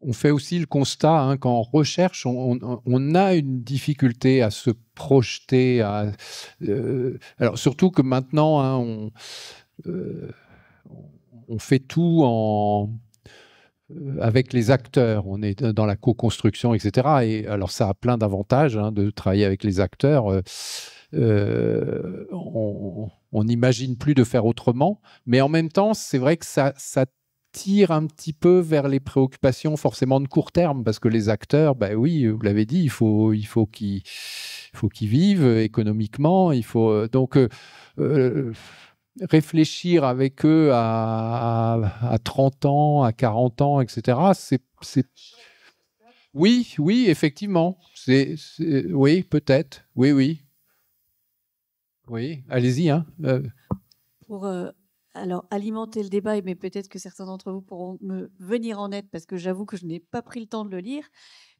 on fait aussi le constat qu'en recherche, on a une difficulté à se projeter. Alors surtout que maintenant, on fait tout avec les acteurs. On est dans la co-construction, etc. Et alors, ça a plein d'avantages hein, de travailler avec les acteurs. On n'imagine plus de faire autrement, mais en même temps, c'est vrai que ça tire un petit peu vers les préoccupations forcément de court terme, parce que les acteurs, ben oui, vous l'avez dit, il faut qu'ils vivent économiquement, il faut donc réfléchir avec eux à 30 ans, à 40 ans, etc. Oui, effectivement. Oui, peut-être. Oui. Oui, allez-y. Hein. Pour alors alimenter le débat, mais peut-être que certains d'entre vous pourront me venir en aide, parce que j'avoue que je n'ai pas pris le temps de le lire.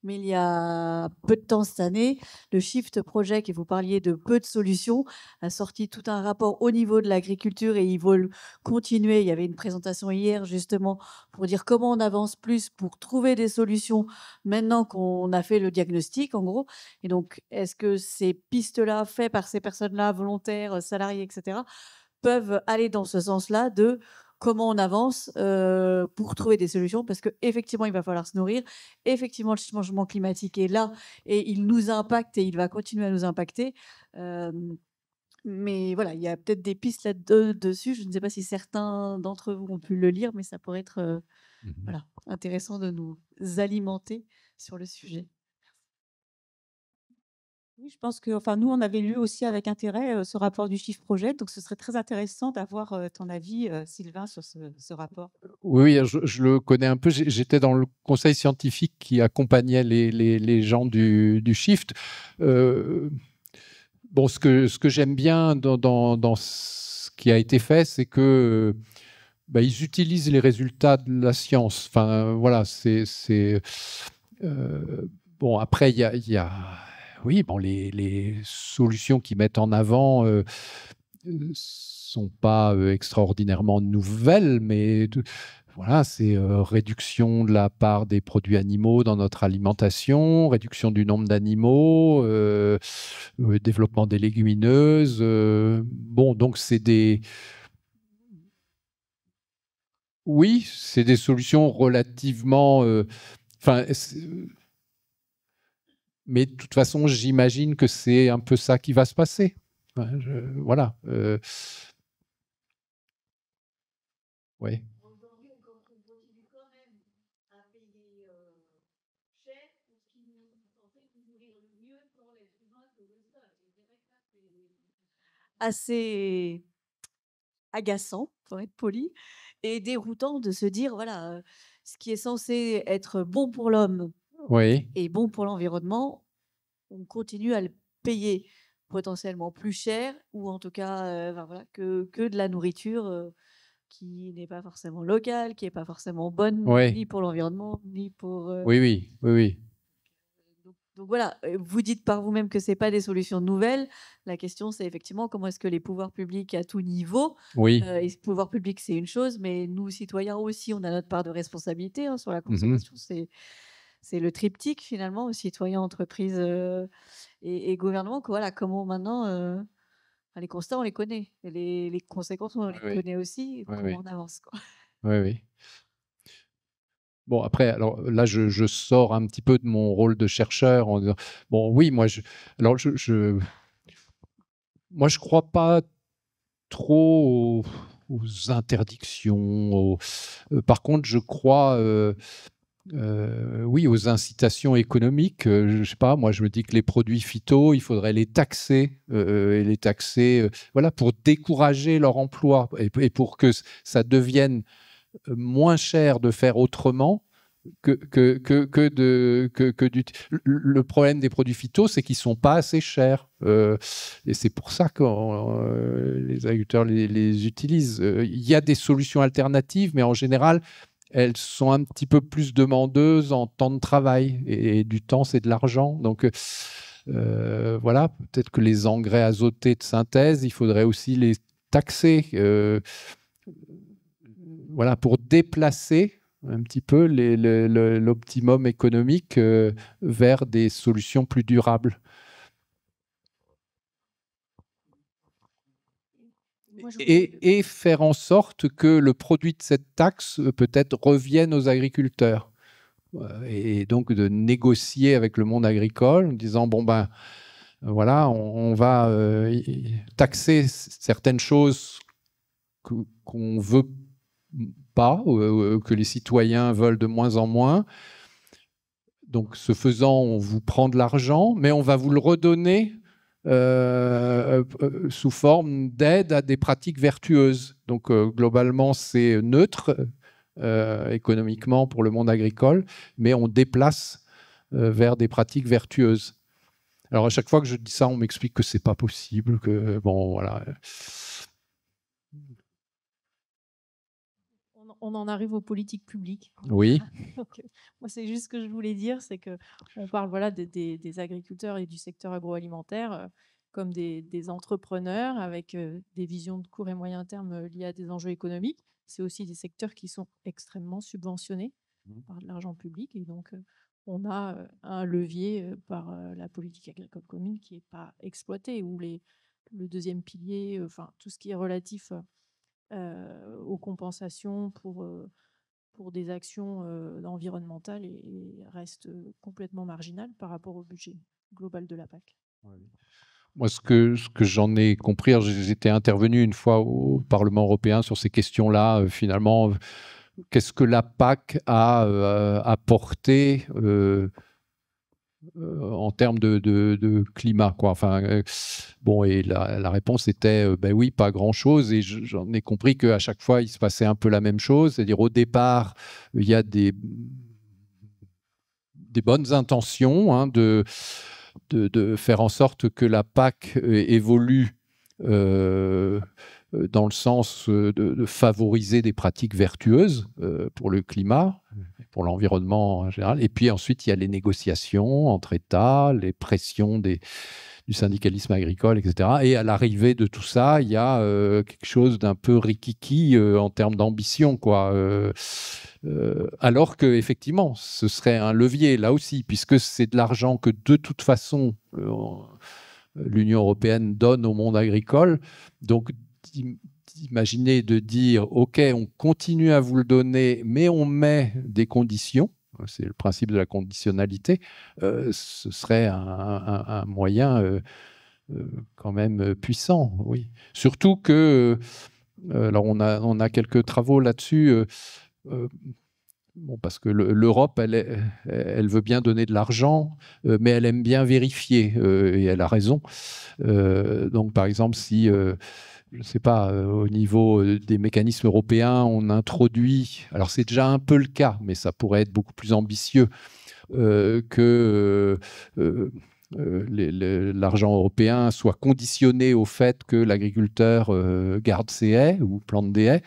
Mais il y a peu de temps cette année, le Shift Project, et vous parliez de peu de solutions, a sorti tout un rapport au niveau de l'agriculture et ils veulent continuer. Il y avait une présentation hier justement pour dire comment on avance plus pour trouver des solutions maintenant qu'on a fait le diagnostic en gros. Et donc, est-ce que ces pistes-là, faites par ces personnes-là, volontaires, salariés, etc., peuvent aller dans ce sens-là de comment on avance pour trouver des solutions, parce qu'effectivement, il va falloir se nourrir. Effectivement, le changement climatique est là et il nous impacte et il va continuer à nous impacter. Mais voilà, il y a peut-être des pistes là-dessus. Je ne sais pas si certains d'entre vous ont pu le lire, mais ça pourrait être voilà, intéressant de nous alimenter sur le sujet. Oui, je pense que, enfin, nous, on avait lu aussi avec intérêt ce rapport du Shift Project, donc ce serait très intéressant d'avoir ton avis, Sylvain, sur ce rapport. Oui, je le connais un peu. J'étais dans le conseil scientifique qui accompagnait les gens du Shift. Bon, ce que j'aime bien dans ce qui a été fait, c'est que ils utilisent les résultats de la science. Enfin, voilà, bon, après, il y a oui, bon, les solutions qu'ils mettent en avant sont pas extraordinairement nouvelles, mais voilà, c'est réduction de la part des produits animaux dans notre alimentation, réduction du nombre d'animaux, développement des légumineuses. Bon, donc c'est oui, c'est des solutions relativement. Enfin. Mais de toute façon, j'imagine que c'est un peu ça qui va se passer. Voilà. Oui. Assez agaçant, pour être poli, et déroutant de se dire, voilà, ce qui est censé être bon pour l'homme et bon pour l'environnement, on continue à le payer potentiellement plus cher, ou en tout cas enfin, voilà, que de la nourriture qui n'est pas forcément locale, qui n'est pas forcément bonne ni pour l'environnement, ni pour... Oui. Donc voilà, vous dites par vous-même que ce n'est pas des solutions nouvelles. La question, c'est effectivement comment est-ce que les pouvoirs publics à tout niveau, et les pouvoirs publics, c'est une chose, mais nous, citoyens aussi, on a notre part de responsabilité hein, sur la consommation. C'est le triptyque, finalement, citoyens, entreprises et gouvernement. Voilà, comment maintenant, les constats, on les connaît. Et les conséquences, on les connaît aussi. Comment on avance quoi. Oui. Bon, après, alors là, je sors un petit peu de mon rôle de chercheur en disant, bon, oui, moi, je crois pas trop aux interdictions. Par contre, je crois, oui, aux incitations économiques. Je sais pas, moi, je me dis que les produits phyto, il faudrait les taxer, voilà, pour décourager leur emploi et pour que ça devienne moins cher de faire autrement le problème des produits phyto, c'est qu'ils ne sont pas assez chers. Et c'est pour ça que les agriculteurs les utilisent. Il y a des solutions alternatives, mais en général, elles sont un petit peu plus demandeuses en temps de travail. Et du temps, c'est de l'argent. Donc, voilà, peut-être que les engrais azotés de synthèse, il faudrait aussi les taxer. Voilà, pour déplacer un petit peu l'optimum économique vers des solutions plus durables. et faire en sorte que le produit de cette taxe peut-être revienne aux agriculteurs. Et donc de négocier avec le monde agricole en disant bon ben voilà, on va taxer certaines choses qu'on veut pas, que les citoyens veulent de moins en moins. Donc, ce faisant, on vous prend de l'argent, mais on va vous le redonner sous forme d'aide à des pratiques vertueuses. Donc, globalement, c'est neutre économiquement pour le monde agricole, mais on déplace vers des pratiques vertueuses. Alors, à chaque fois que je dis ça, on m'explique que c'est pas possible, que bon, voilà. On en arrive aux politiques publiques. Oui. Donc, moi, c'est juste ce que je voulais dire, c'est qu'on parle voilà, des agriculteurs et du secteur agroalimentaire comme des entrepreneurs avec des visions de court et moyen terme liées à des enjeux économiques. C'est aussi des secteurs qui sont extrêmement subventionnés par de l'argent public. Et donc, on a un levier par la politique agricole commune qui n'est pas exploité, ou le deuxième pilier, enfin, tout ce qui est relatif aux compensations pour des actions environnementales et reste complètement marginal par rapport au budget global de la PAC. Moi, ce que j'en ai compris, j'étais intervenu une fois au Parlement européen sur ces questions-là. Finalement, qu'est-ce que la PAC a apporté en termes de climat, quoi. Enfin, bon, et la réponse était ben oui, pas grand-chose. Et j'en ai compris qu'à chaque fois, il se passait un peu la même chose. C'est-à-dire, au départ, il y a des bonnes intentions hein, de faire en sorte que la PAC évolue dans le sens de favoriser des pratiques vertueuses pour le climat, pour l'environnement en général. Et puis ensuite, il y a les négociations entre États, les pressions du syndicalisme agricole, etc. Et à l'arrivée de tout ça, il y a quelque chose d'un peu rikiki en termes d'ambition, quoi. Alors qu'effectivement, ce serait un levier, là aussi, puisque c'est de l'argent que de toute façon, l'Union européenne donne au monde agricole. Donc, d'imaginer de dire, OK, on continue à vous le donner, mais on met des conditions, c'est le principe de la conditionnalité, ce serait un moyen quand même puissant, oui. Surtout que, alors on a quelques travaux là-dessus, bon, parce que l'Europe, elle veut bien donner de l'argent, mais elle aime bien vérifier, et elle a raison. Donc, par exemple, si, je ne sais pas, au niveau des mécanismes européens, on introduit, alors c'est déjà un peu le cas, mais ça pourrait être beaucoup plus ambitieux, que l'argent européen soit conditionné au fait que l'agriculteur garde ses haies ou plante des haies.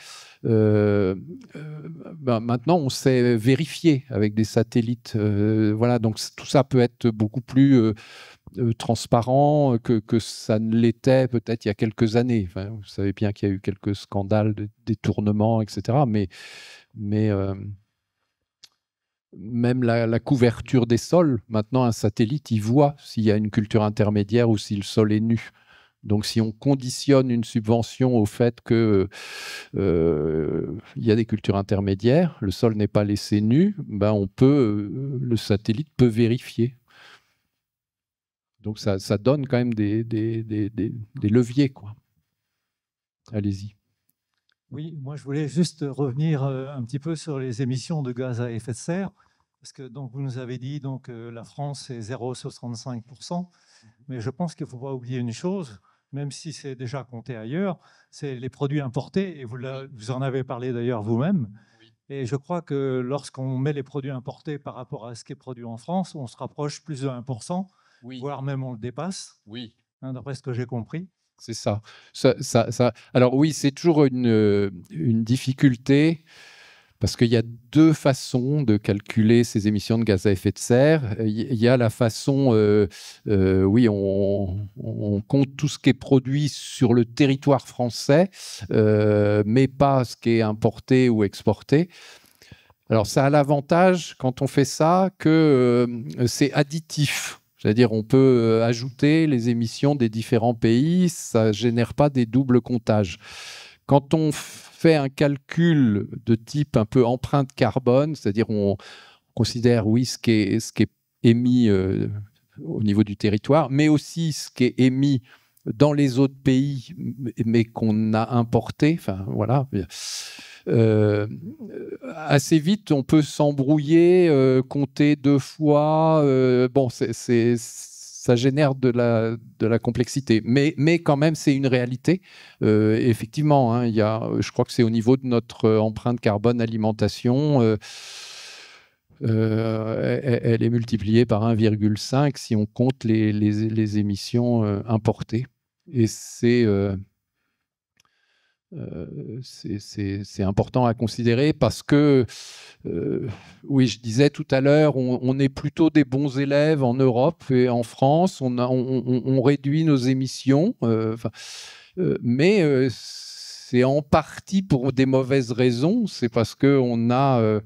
Maintenant, on sait vérifier avec des satellites. Voilà, donc tout ça peut être beaucoup plus transparent que ça ne l'était peut-être il y a quelques années. Enfin, vous savez bien qu'il y a eu quelques scandales de détournement, etc. Mais même la couverture des sols, maintenant, un satellite, il voit s'il y a une culture intermédiaire ou si le sol est nu. Donc, si on conditionne une subvention au fait qu'il y a des cultures intermédiaires, le sol n'est pas laissé nu, ben le satellite peut vérifier. Donc, ça donne quand même des leviers, quoi. Allez-y. Oui, moi je voulais juste revenir un petit peu sur les émissions de gaz à effet de serre, parce que donc, vous nous avez dit donc la France c'est 0,65%, mais je pense qu'il ne faut pas oublier une chose, même si c'est déjà compté ailleurs, c'est les produits importés, et vous en avez parlé d'ailleurs vous-même. Oui. Et je crois que lorsqu'on met les produits importés par rapport à ce qui est produit en France, on se rapproche plus de 1%, oui, voire même on le dépasse, oui, hein, d'après ce que j'ai compris. C'est ça. Alors oui, c'est toujours une difficulté parce qu'il y a deux façons de calculer ces émissions de gaz à effet de serre. Il y a la façon, oui, on compte tout ce qui est produit sur le territoire français, mais pas ce qui est importé ou exporté. Alors ça a l'avantage, quand on fait ça, que c'est additif. C'est-à-dire on peut ajouter les émissions des différents pays, ça ne génère pas des doubles comptages. Quand on fait un calcul de type un peu empreinte carbone, c'est-à-dire on considère, oui, ce qui est émis au niveau du territoire, mais aussi ce qui est émis dans les autres pays, mais qu'on a importé, enfin voilà. Assez vite, on peut s'embrouiller, compter 2 fois. Bon, ça génère de la complexité, mais quand même, c'est une réalité. Effectivement, hein, je crois que c'est au niveau de notre empreinte carbone alimentation. Elle est multipliée par 1,5 si on compte les émissions importées. Et c'est important à considérer parce que, oui, je disais tout à l'heure, on est plutôt des bons élèves en Europe et en France. On réduit nos émissions, mais c'est en partie pour des mauvaises raisons. C'est parce qu'on a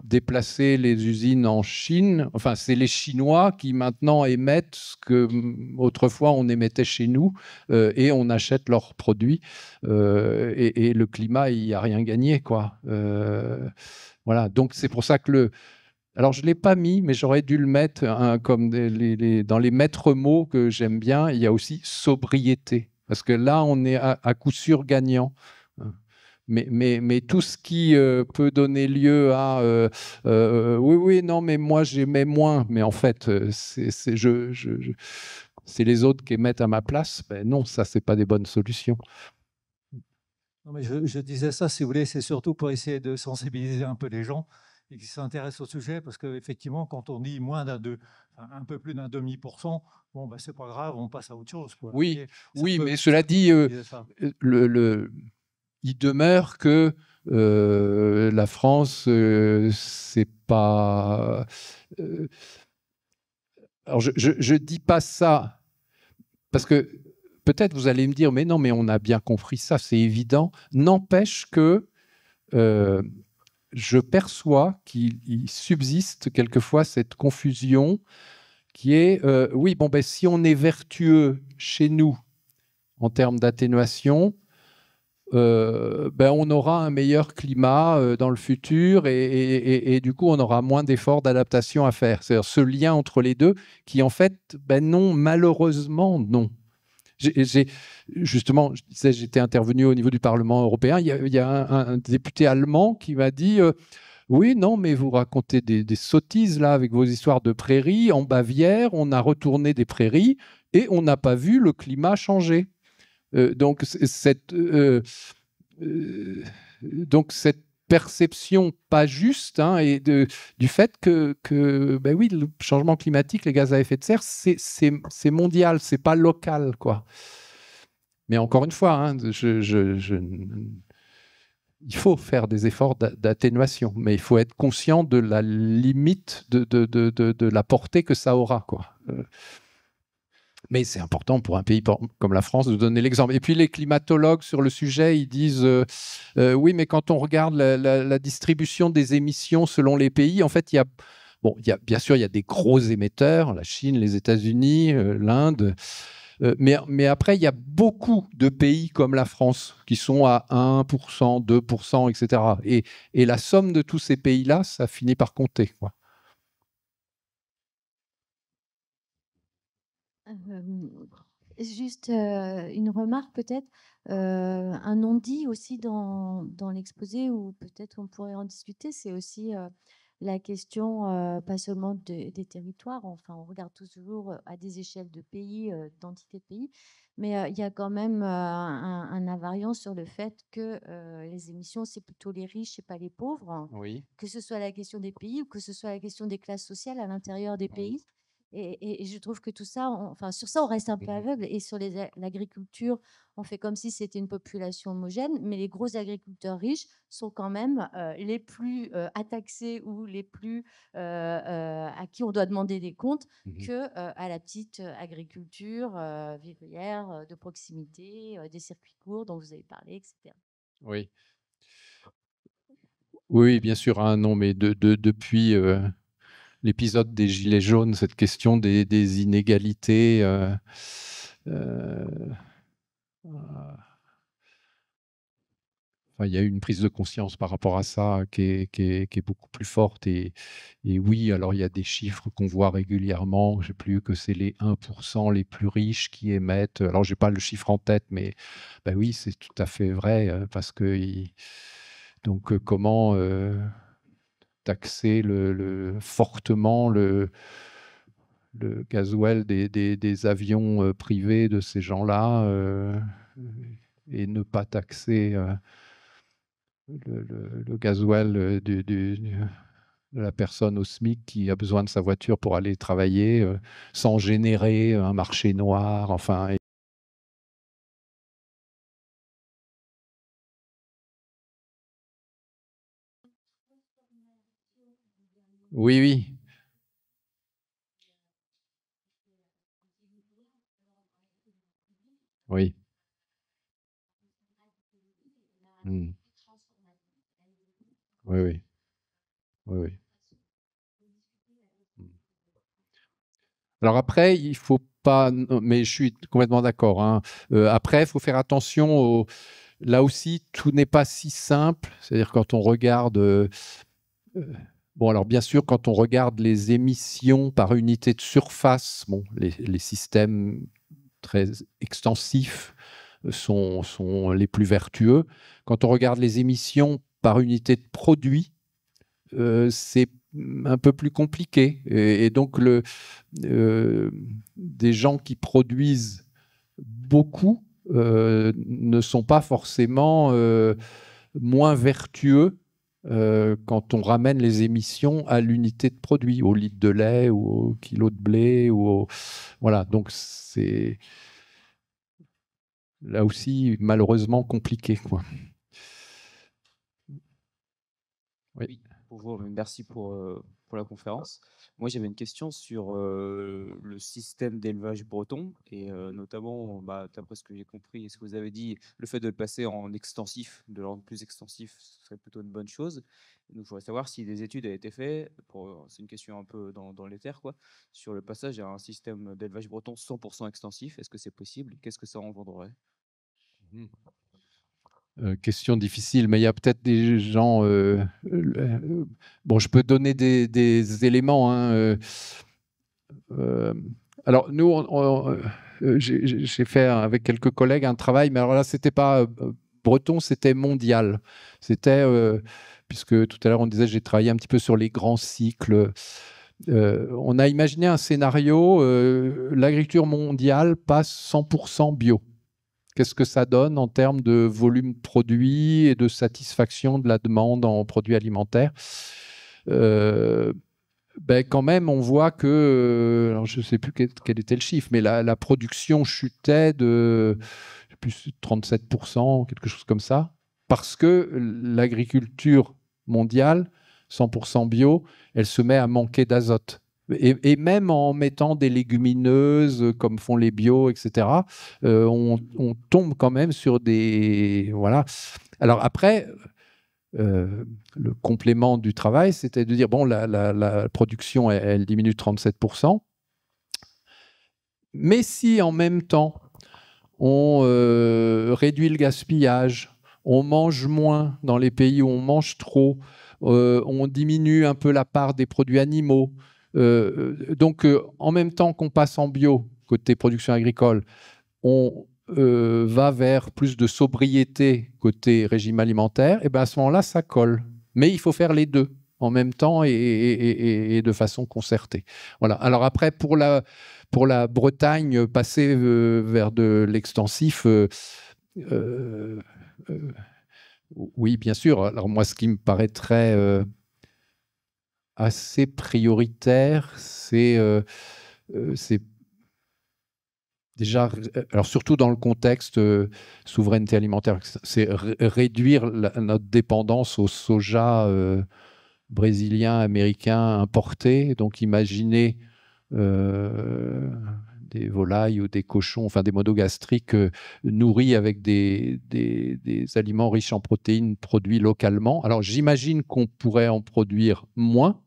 déplacer les usines en Chine. Enfin, c'est les Chinois qui maintenant émettent ce que autrefois on émettait chez nous et on achète leurs produits. Et le climat, il n'y a rien gagné, quoi. Voilà. Donc, c'est pour ça que alors, je ne l'ai pas mis, mais j'aurais dû le mettre comme dans les maîtres mots que j'aime bien. Il y a aussi sobriété. Parce que là, on est à coup sûr gagnant. Mais tout ce qui peut donner lieu à oui, non, mais moi j'aimais moins, mais en fait, c'est les autres qui émettent à ma place. Ben non, ça, c'est pas des bonnes solutions. Non, mais je disais ça, si vous voulez, c'est surtout pour essayer de sensibiliser un peu les gens et qui s'intéressent au sujet, parce qu'effectivement, quand on dit un peu plus d'un demi%, bon, ben, c'est pas grave, on passe à autre chose, quoi. Oui, mais cela dit, il demeure que la France, c'est pas. Alors, je dis pas ça parce que peut-être vous allez me dire, mais non, mais on a bien compris ça, c'est évident. N'empêche que je perçois qu'il subsiste quelquefois cette confusion qui est, oui, bon, ben, si on est vertueux chez nous en termes d'atténuation, ben on aura un meilleur climat dans le futur et du coup, on aura moins d'efforts d'adaptation à faire. C'est-à-dire ce lien entre les deux qui, en fait, ben non, malheureusement, non. Justement, je disais, j'étais intervenu au niveau du Parlement européen. Il y a un député allemand qui m'a dit oui, non, mais vous racontez des sottises là avec vos histoires de prairies. En Bavière, on a retourné des prairies et on n'a pas vu le climat changer. Donc cette perception pas juste et du fait que ben oui, le changement climatique, les gaz à effet de serre, c'est mondial, c'est pas local, quoi. Mais encore une fois, il faut faire des efforts d'atténuation, mais il faut être conscient de la limite de la portée que ça aura, quoi. Mais c'est important pour un pays comme la France de donner l'exemple. Et puis les climatologues sur le sujet, ils disent oui, mais quand on regarde la distribution des émissions selon les pays, en fait, bien sûr, il y a des gros émetteurs, la Chine, les États-Unis, l'Inde. Mais après, il y a beaucoup de pays comme la France qui sont à 1%, 2%, etc. Et la somme de tous ces pays-là, ça finit par compter, quoi. Juste une remarque peut-être, un non-dit aussi dans l'exposé, ou peut-être on pourrait en discuter, c'est aussi la question pas seulement des territoires, enfin on regarde toujours à des échelles de pays, d'entités de pays, mais il y a quand même un invariant sur le fait que les émissions, c'est plutôt les riches et pas les pauvres, oui. Que ce soit la question des pays ou que ce soit la question des classes sociales à l'intérieur des pays. Et je trouve que tout ça, sur ça, on reste un peu aveugle. Et sur l'agriculture, on fait comme si c'était une population homogène, mais les gros agriculteurs riches sont quand même les plus attaqués ou les plus à qui on doit demander des comptes que à la petite agriculture vivrière de proximité, des circuits courts dont vous avez parlé, etc. Oui. Oui, bien sûr. Non, mais depuis l'épisode des Gilets jaunes, cette question des inégalités. Enfin, il y a eu une prise de conscience par rapport à ça qui est beaucoup plus forte. Et oui, alors il y a des chiffres qu'on voit régulièrement. Je ne sais plus que c'est les 1% les plus riches qui émettent. Alors, je n'ai pas le chiffre en tête, mais ben oui, c'est tout à fait vrai. Parce que donc, comment taxer fortement le gasoil des avions privés de ces gens-là et ne pas taxer le gasoil de la personne au SMIC qui a besoin de sa voiture pour aller travailler sans générer un marché noir. Enfin, oui, oui. Oui. Hmm. Oui, oui. Oui, oui. Alors après, il faut pas, mais je suis complètement d'accord, hein. Après, il faut faire attention. Là aussi, tout n'est pas si simple. C'est-à-dire quand on regarde, bon, alors bien sûr, quand on regarde les émissions par unité de surface, bon, les systèmes très extensifs sont les plus vertueux. Quand on regarde les émissions par unité de produit, c'est un peu plus compliqué. Et donc, des gens qui produisent beaucoup ne sont pas forcément moins vertueux quand on ramène les émissions à l'unité de produit, au litre de lait ou au kilo de blé. Voilà, donc c'est là aussi malheureusement compliqué, quoi. Oui, bonjour, merci pour la conférence. Moi, j'avais une question sur le système d'élevage breton et notamment, d'après ce que j'ai compris et ce que vous avez dit, le fait de le passer en extensif, de le rendre plus extensif, ce serait plutôt une bonne chose. Donc, je voudrais savoir si des études ont été faites, c'est une question un peu dans les terres, quoi, sur le passage à un système d'élevage breton 100% extensif. Est-ce que c'est possible? Qu'est-ce que ça engendrerait? Question difficile, mais il y a peut-être des gens. Bon, je peux donner des éléments, hein. Alors, nous, j'ai fait avec quelques collègues un travail, mais alors là, c'était pas breton, c'était mondial. C'était, puisque tout à l'heure, on disait, j'ai travaillé un petit peu sur les grands cycles. On a imaginé un scénario, l'agriculture mondiale passe 100% bio. Qu'est-ce que ça donne en termes de volume produit et de satisfaction de la demande en produits alimentaires? Quand même, on voit que, alors je ne sais plus quel était le chiffre, mais la production chutait de plus de 37%, quelque chose comme ça, parce que l'agriculture mondiale, 100% bio, elle se met à manquer d'azote. Et même en mettant des légumineuses comme font les bio, etc., on tombe quand même sur des... Voilà. Alors après, le complément du travail, c'était de dire, bon, la production, elle diminue de 37%, mais si en même temps, on réduit le gaspillage, on mange moins dans les pays où on mange trop, on diminue un peu la part des produits animaux. Donc, en même temps qu'on passe en bio, côté production agricole, on va vers plus de sobriété côté régime alimentaire, et bien à ce moment-là, ça colle. Mais il faut faire les deux en même temps et de façon concertée. Voilà. Alors après, pour la Bretagne, passer vers de l'extensif, oui, bien sûr. Alors moi, ce qui me paraîtrait assez prioritaire, c'est déjà, alors surtout dans le contexte souveraineté alimentaire, c'est réduire notre dépendance au soja brésilien, américain importé. Donc imaginez des volailles ou des cochons, enfin des monogastriques nourris avec des aliments riches en protéines produits localement. Alors j'imagine qu'on pourrait en produire moins,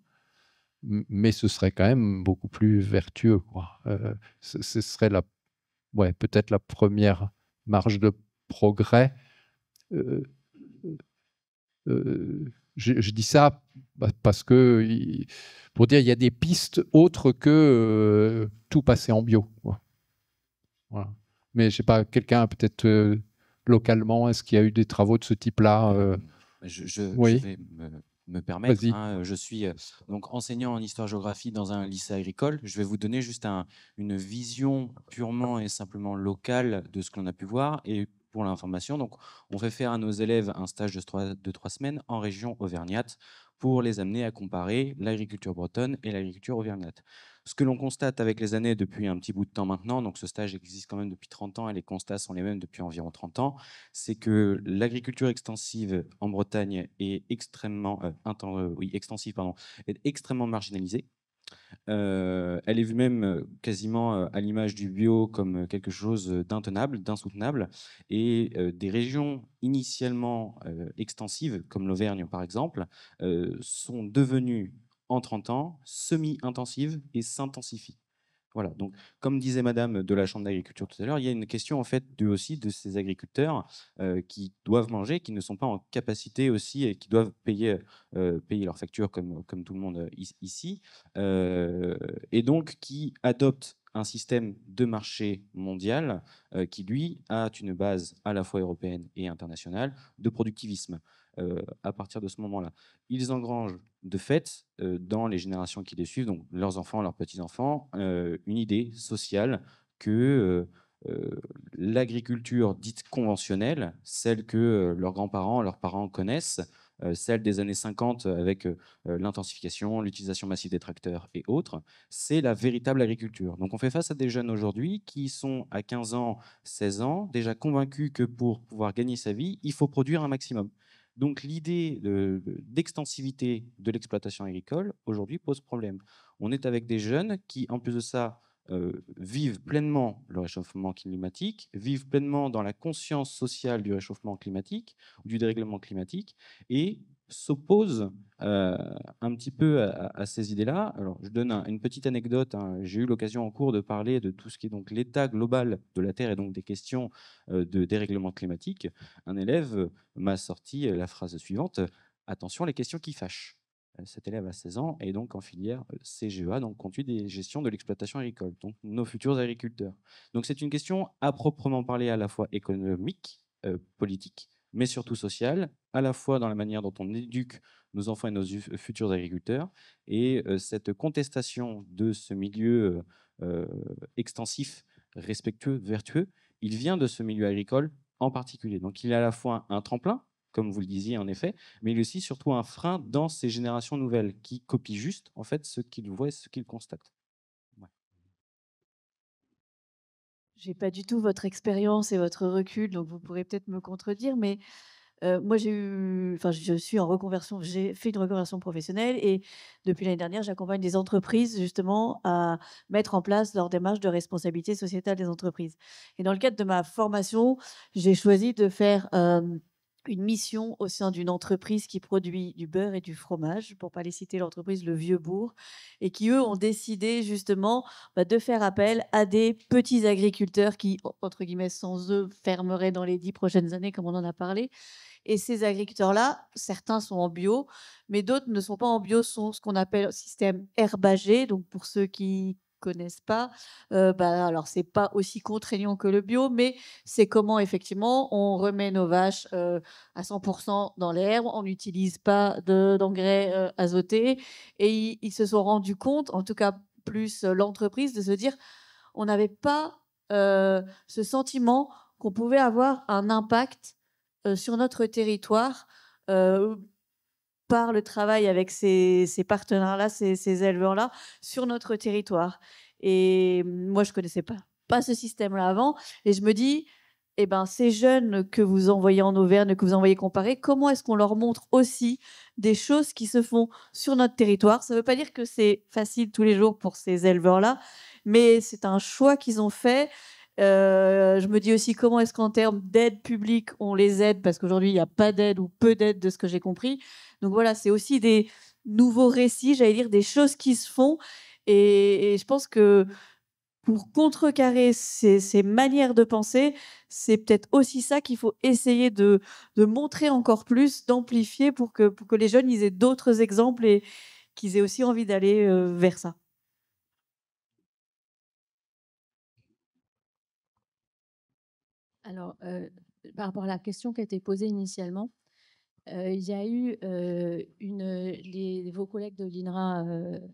mais ce serait quand même beaucoup plus vertueux, quoi. Ce serait peut-être la première marge de progrès. Je dis ça parce que, pour dire, il y a des pistes autres que tout passer en bio, quoi. Voilà. Mais je sais pas, quelqu'un peut-être localement, est-ce qu'il y a eu des travaux de ce type-là? Je Oui. vais me permettre. Vas-y. Hein, je suis donc enseignant en histoire-géographie dans un lycée agricole. Je vais vous donner juste une vision purement et simplement locale de ce qu'on a pu voir. Et pour l'information, donc, on fait faire à nos élèves un stage de 3 semaines en région auvergnate pour les amener à comparer l'agriculture bretonne et l'agriculture auvergnate. Ce que l'on constate avec les années depuis un petit bout de temps maintenant, donc ce stage existe quand même depuis 30 ans et les constats sont les mêmes depuis environ 30 ans, c'est que l'agriculture extensive en Bretagne est extrêmement, extensive, pardon, est extrêmement marginalisée. Elle est vue même quasiment à l'image du bio comme quelque chose d'intenable, d'insoutenable. Et des régions initialement extensives, comme l'Auvergne par exemple, sont devenues en 30 ans semi-intensives et s'intensifient. Voilà, donc comme disait Madame de la Chambre d'agriculture tout à l'heure, il y a une question en fait aussi de ces agriculteurs qui doivent manger, qui ne sont pas en capacité aussi et qui doivent payer leurs factures comme tout le monde ici, et donc qui adoptent un système de marché mondial qui, lui, a une base à la fois européenne et internationale de productivisme. À partir de ce moment-là, ils engrangent de fait, dans les générations qui les suivent, donc leurs enfants, leurs petits-enfants, une idée sociale que l'agriculture dite conventionnelle, celle que leurs grands-parents, leurs parents connaissent, celle des années 50 avec l'intensification, l'utilisation massive des tracteurs et autres, c'est la véritable agriculture. Donc on fait face à des jeunes aujourd'hui qui sont à 15 ans, 16 ans, déjà convaincus que pour pouvoir gagner sa vie, il faut produire un maximum. Donc l'idée d'extensivité de l'exploitation agricole, aujourd'hui, pose problème. On est avec des jeunes qui, en plus de ça, vivent pleinement le réchauffement climatique, vivent pleinement dans la conscience sociale du réchauffement climatique, du dérèglement climatique, et s'opposent un petit peu à ces idées-là. Alors, je donne une petite anecdote. Hein. J'ai eu l'occasion en cours de parler de tout ce qui est donc l'état global de la Terre et donc des questions de dérèglement climatique. Un élève m'a sorti la phrase suivante: attention, les questions qui fâchent. Cet élève a 16 ans et donc en filière CGEA, donc conduite et gestion de l'exploitation agricole, donc nos futurs agriculteurs. Donc c'est une question à proprement parler à la fois économique, politique, mais surtout sociale, à la fois dans la manière dont on éduque nos enfants et nos futurs agriculteurs. Et cette contestation de ce milieu extensif, respectueux, vertueux, il vient de ce milieu agricole en particulier. Donc il est à la fois un tremplin, comme vous le disiez en effet, mais il est aussi surtout un frein dans ces générations nouvelles qui copient juste en fait ce qu'ils voient et ce qu'ils constatent. Ouais. J'ai pas du tout votre expérience et votre recul, donc vous pourrez peut-être me contredire, mais moi je suis en reconversion, j'ai fait une reconversion professionnelle et depuis l'année dernière, j'accompagne des entreprises justement à mettre en place leur démarche de responsabilité sociétale des entreprises. Et dans le cadre de ma formation, j'ai choisi de faire une mission au sein d'une entreprise qui produit du beurre et du fromage, pour pas les citer, l'entreprise Le Vieux Bourg, et qui, eux, ont décidé justement de faire appel à des petits agriculteurs qui, entre guillemets, sans eux, fermeraient dans les 10 prochaines années, comme on en a parlé. Et ces agriculteurs-là, certains sont en bio, mais d'autres ne sont pas en bio, sont ce qu'on appelle système herbagé. Donc, pour ceux qui connaissent pas, alors c'est pas aussi contraignant que le bio, mais c'est comment effectivement on remet nos vaches à 100% dans l'herbe, on n'utilise pas d'engrais azotés, et ils se sont rendus compte, en tout cas plus l'entreprise, de se dire on n'avait pas ce sentiment qu'on pouvait avoir un impact sur notre territoire par le travail avec ces partenaires-là, ces éleveurs-là, sur notre territoire. Et moi, je ne connaissais pas ce système-là avant. Et je me dis, eh ben, ces jeunes que vous envoyez en Auvergne, que vous envoyez comparer, comment est-ce qu'on leur montre aussi des choses qui se font sur notre territoire? Ça ne veut pas dire que c'est facile tous les jours pour ces éleveurs-là, mais c'est un choix qu'ils ont fait. Je me dis aussi comment est-ce qu'en termes d'aide publique, on les aide, parce qu'aujourd'hui, il n'y a pas d'aide ou peu d'aide de ce que j'ai compris. Donc voilà, c'est aussi des nouveaux récits, j'allais dire, des choses qui se font. Et je pense que pour contrecarrer ces manières de penser, c'est peut-être aussi ça qu'il faut essayer de montrer encore plus, d'amplifier pour que les jeunes ils aient d'autres exemples et qu'ils aient aussi envie d'aller vers ça. Alors, par rapport à la question qui a été posée initialement, il y a eu vos collègues de l'INRA,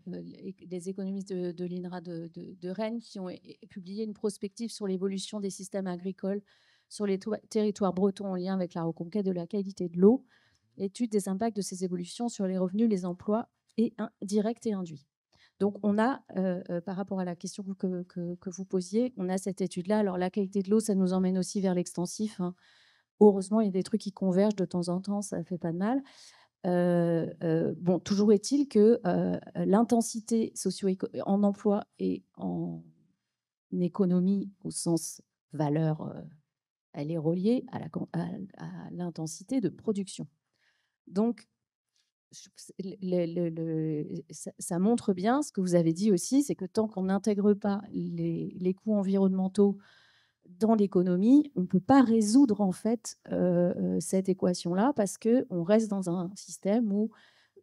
les économistes de l'INRA de Rennes, qui ont publié une prospective sur l'évolution des systèmes agricoles sur les territoires bretons en lien avec la reconquête de la qualité de l'eau, étude des impacts de ces évolutions sur les revenus, les emplois directs et induits. Donc, on a, par rapport à la question que vous posiez, on a cette étude-là. Alors, la qualité de l'eau, ça nous emmène aussi vers l'extensif, hein. Heureusement, il y a des trucs qui convergent de temps en temps, ça ne fait pas de mal. Bon, toujours est-il que l'intensité en emploi et en économie, au sens valeur, elle est reliée à l'intensité de production. Donc, ça montre bien ce que vous avez dit aussi, c'est que tant qu'on n'intègre pas les coûts environnementaux dans l'économie, on ne peut pas résoudre en fait cette équation-là parce qu'on reste dans un système où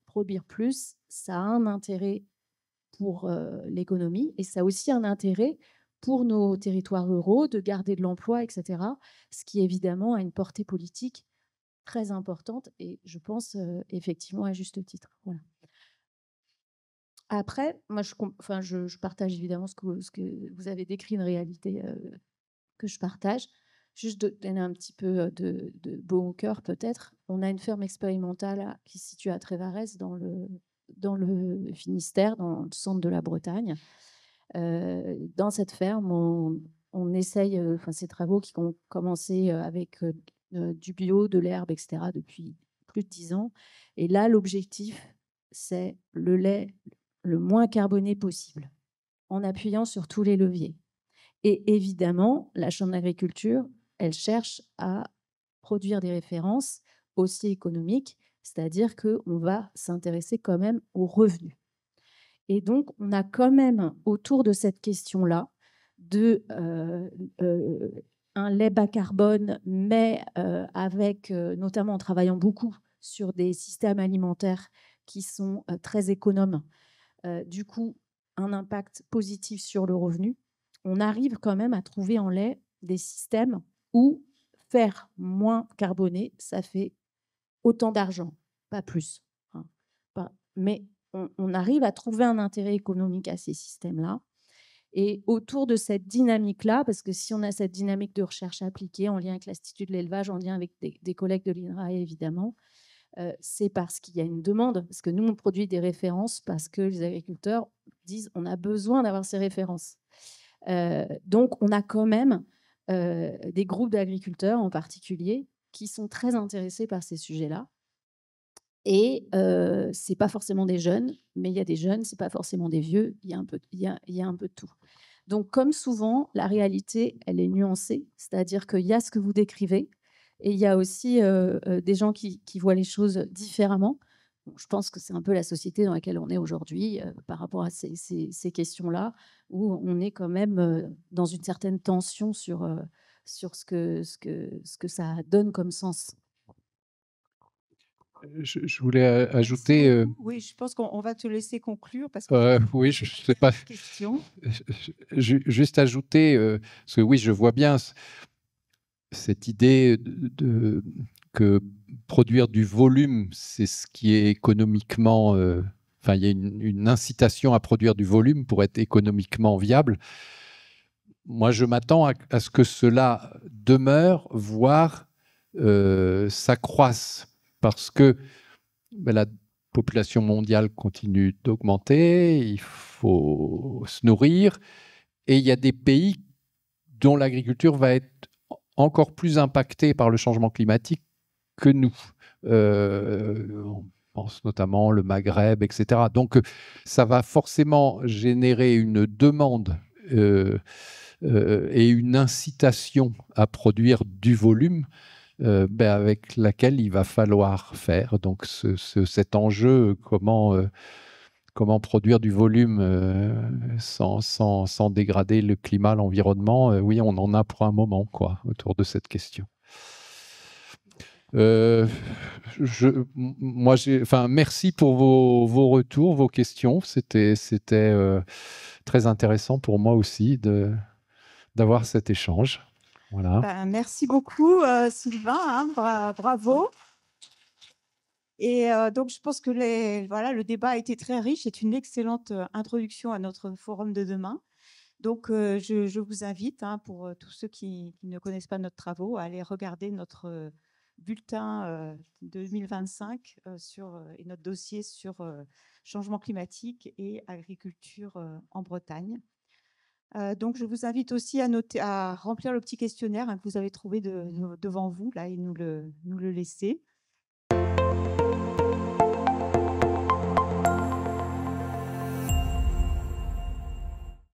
produire plus, ça a un intérêt pour l'économie et ça a aussi un intérêt pour nos territoires ruraux de garder de l'emploi, etc. Ce qui évidemment a une portée politique très importante et je pense effectivement à juste titre. Voilà. Après, moi, je partage évidemment ce que vous avez décrit, une réalité que je partage. Juste de donner un petit peu de beau au cœur, peut-être. On a une ferme expérimentale qui se situe à Trévarès, dans le Finistère, dans le centre de la Bretagne. Dans cette ferme, on essaye, ces travaux qui ont commencé avec du bio, de l'herbe, etc., depuis plus de 10 ans. Et là, l'objectif, c'est le lait le moins carboné possible, en appuyant sur tous les leviers. Et évidemment, la Chambre d'agriculture, elle cherche à produire des références aussi économiques, c'est-à-dire qu'on va s'intéresser quand même aux revenus. Et donc, on a quand même, autour de cette question-là, un lait bas carbone, mais avec, notamment en travaillant beaucoup sur des systèmes alimentaires qui sont très économes, du coup, un impact positif sur le revenu. On arrive quand même à trouver en lait des systèmes où faire moins carboné, ça fait autant d'argent, pas plus, hein. Mais on arrive à trouver un intérêt économique à ces systèmes-là. Et autour de cette dynamique-là, parce que si on a cette dynamique de recherche appliquée en lien avec l'Institut de l'élevage, en lien avec des collègues de l'INRA, évidemment, c'est parce qu'il y a une demande, parce que nous, on produit des références, parce que les agriculteurs disent on a besoin d'avoir ces références. Donc, on a quand même des groupes d'agriculteurs en particulier qui sont très intéressés par ces sujets-là. Et ce n'est pas forcément des jeunes, mais il y a des jeunes, ce n'est pas forcément des vieux, il y a un peu de tout. Donc, comme souvent, la réalité, elle est nuancée, c'est-à-dire qu'il y a ce que vous décrivez, et il y a aussi des gens qui voient les choses différemment. Bon, je pense que c'est un peu la société dans laquelle on est aujourd'hui par rapport à ces questions-là, où on est quand même dans une certaine tension sur ce que ça donne comme sens. Je voulais ajouter. Oui, je pense qu'on va te laisser conclure parce que. Oui, je ne sais pas. Juste ajouter, parce que oui, je vois bien cette idée que produire du volume, c'est ce qui est économiquement. Enfin, il y a une incitation à produire du volume pour être économiquement viable. Moi, je m'attends à ce que cela demeure, voire s'accroisse. Parce que la population mondiale continue d'augmenter, il faut se nourrir, et il y a des pays dont l'agriculture va être encore plus impactée par le changement climatique que nous. On pense notamment le Maghreb, etc. Donc, ça va forcément générer une demande et une incitation à produire du volume avec laquelle il va falloir faire. Donc cet enjeu, comment produire du volume sans dégrader le climat, l'environnement, oui, on en a pour un moment quoi, autour de cette question. Merci pour vos retours, vos questions. C'était très intéressant pour moi aussi d'avoir cet échange. Voilà. Merci beaucoup, Sylvain. Hein, bravo. Et donc, je pense que le débat a été très riche. C'est une excellente introduction à notre forum de demain. Donc, je vous invite, pour tous ceux qui ne connaissent pas notre travaux, à aller regarder notre bulletin 2025 et notre dossier sur changement climatique et agriculture en Bretagne. Donc, je vous invite aussi à remplir le petit questionnaire que vous avez trouvé devant vous là, et nous le laisser.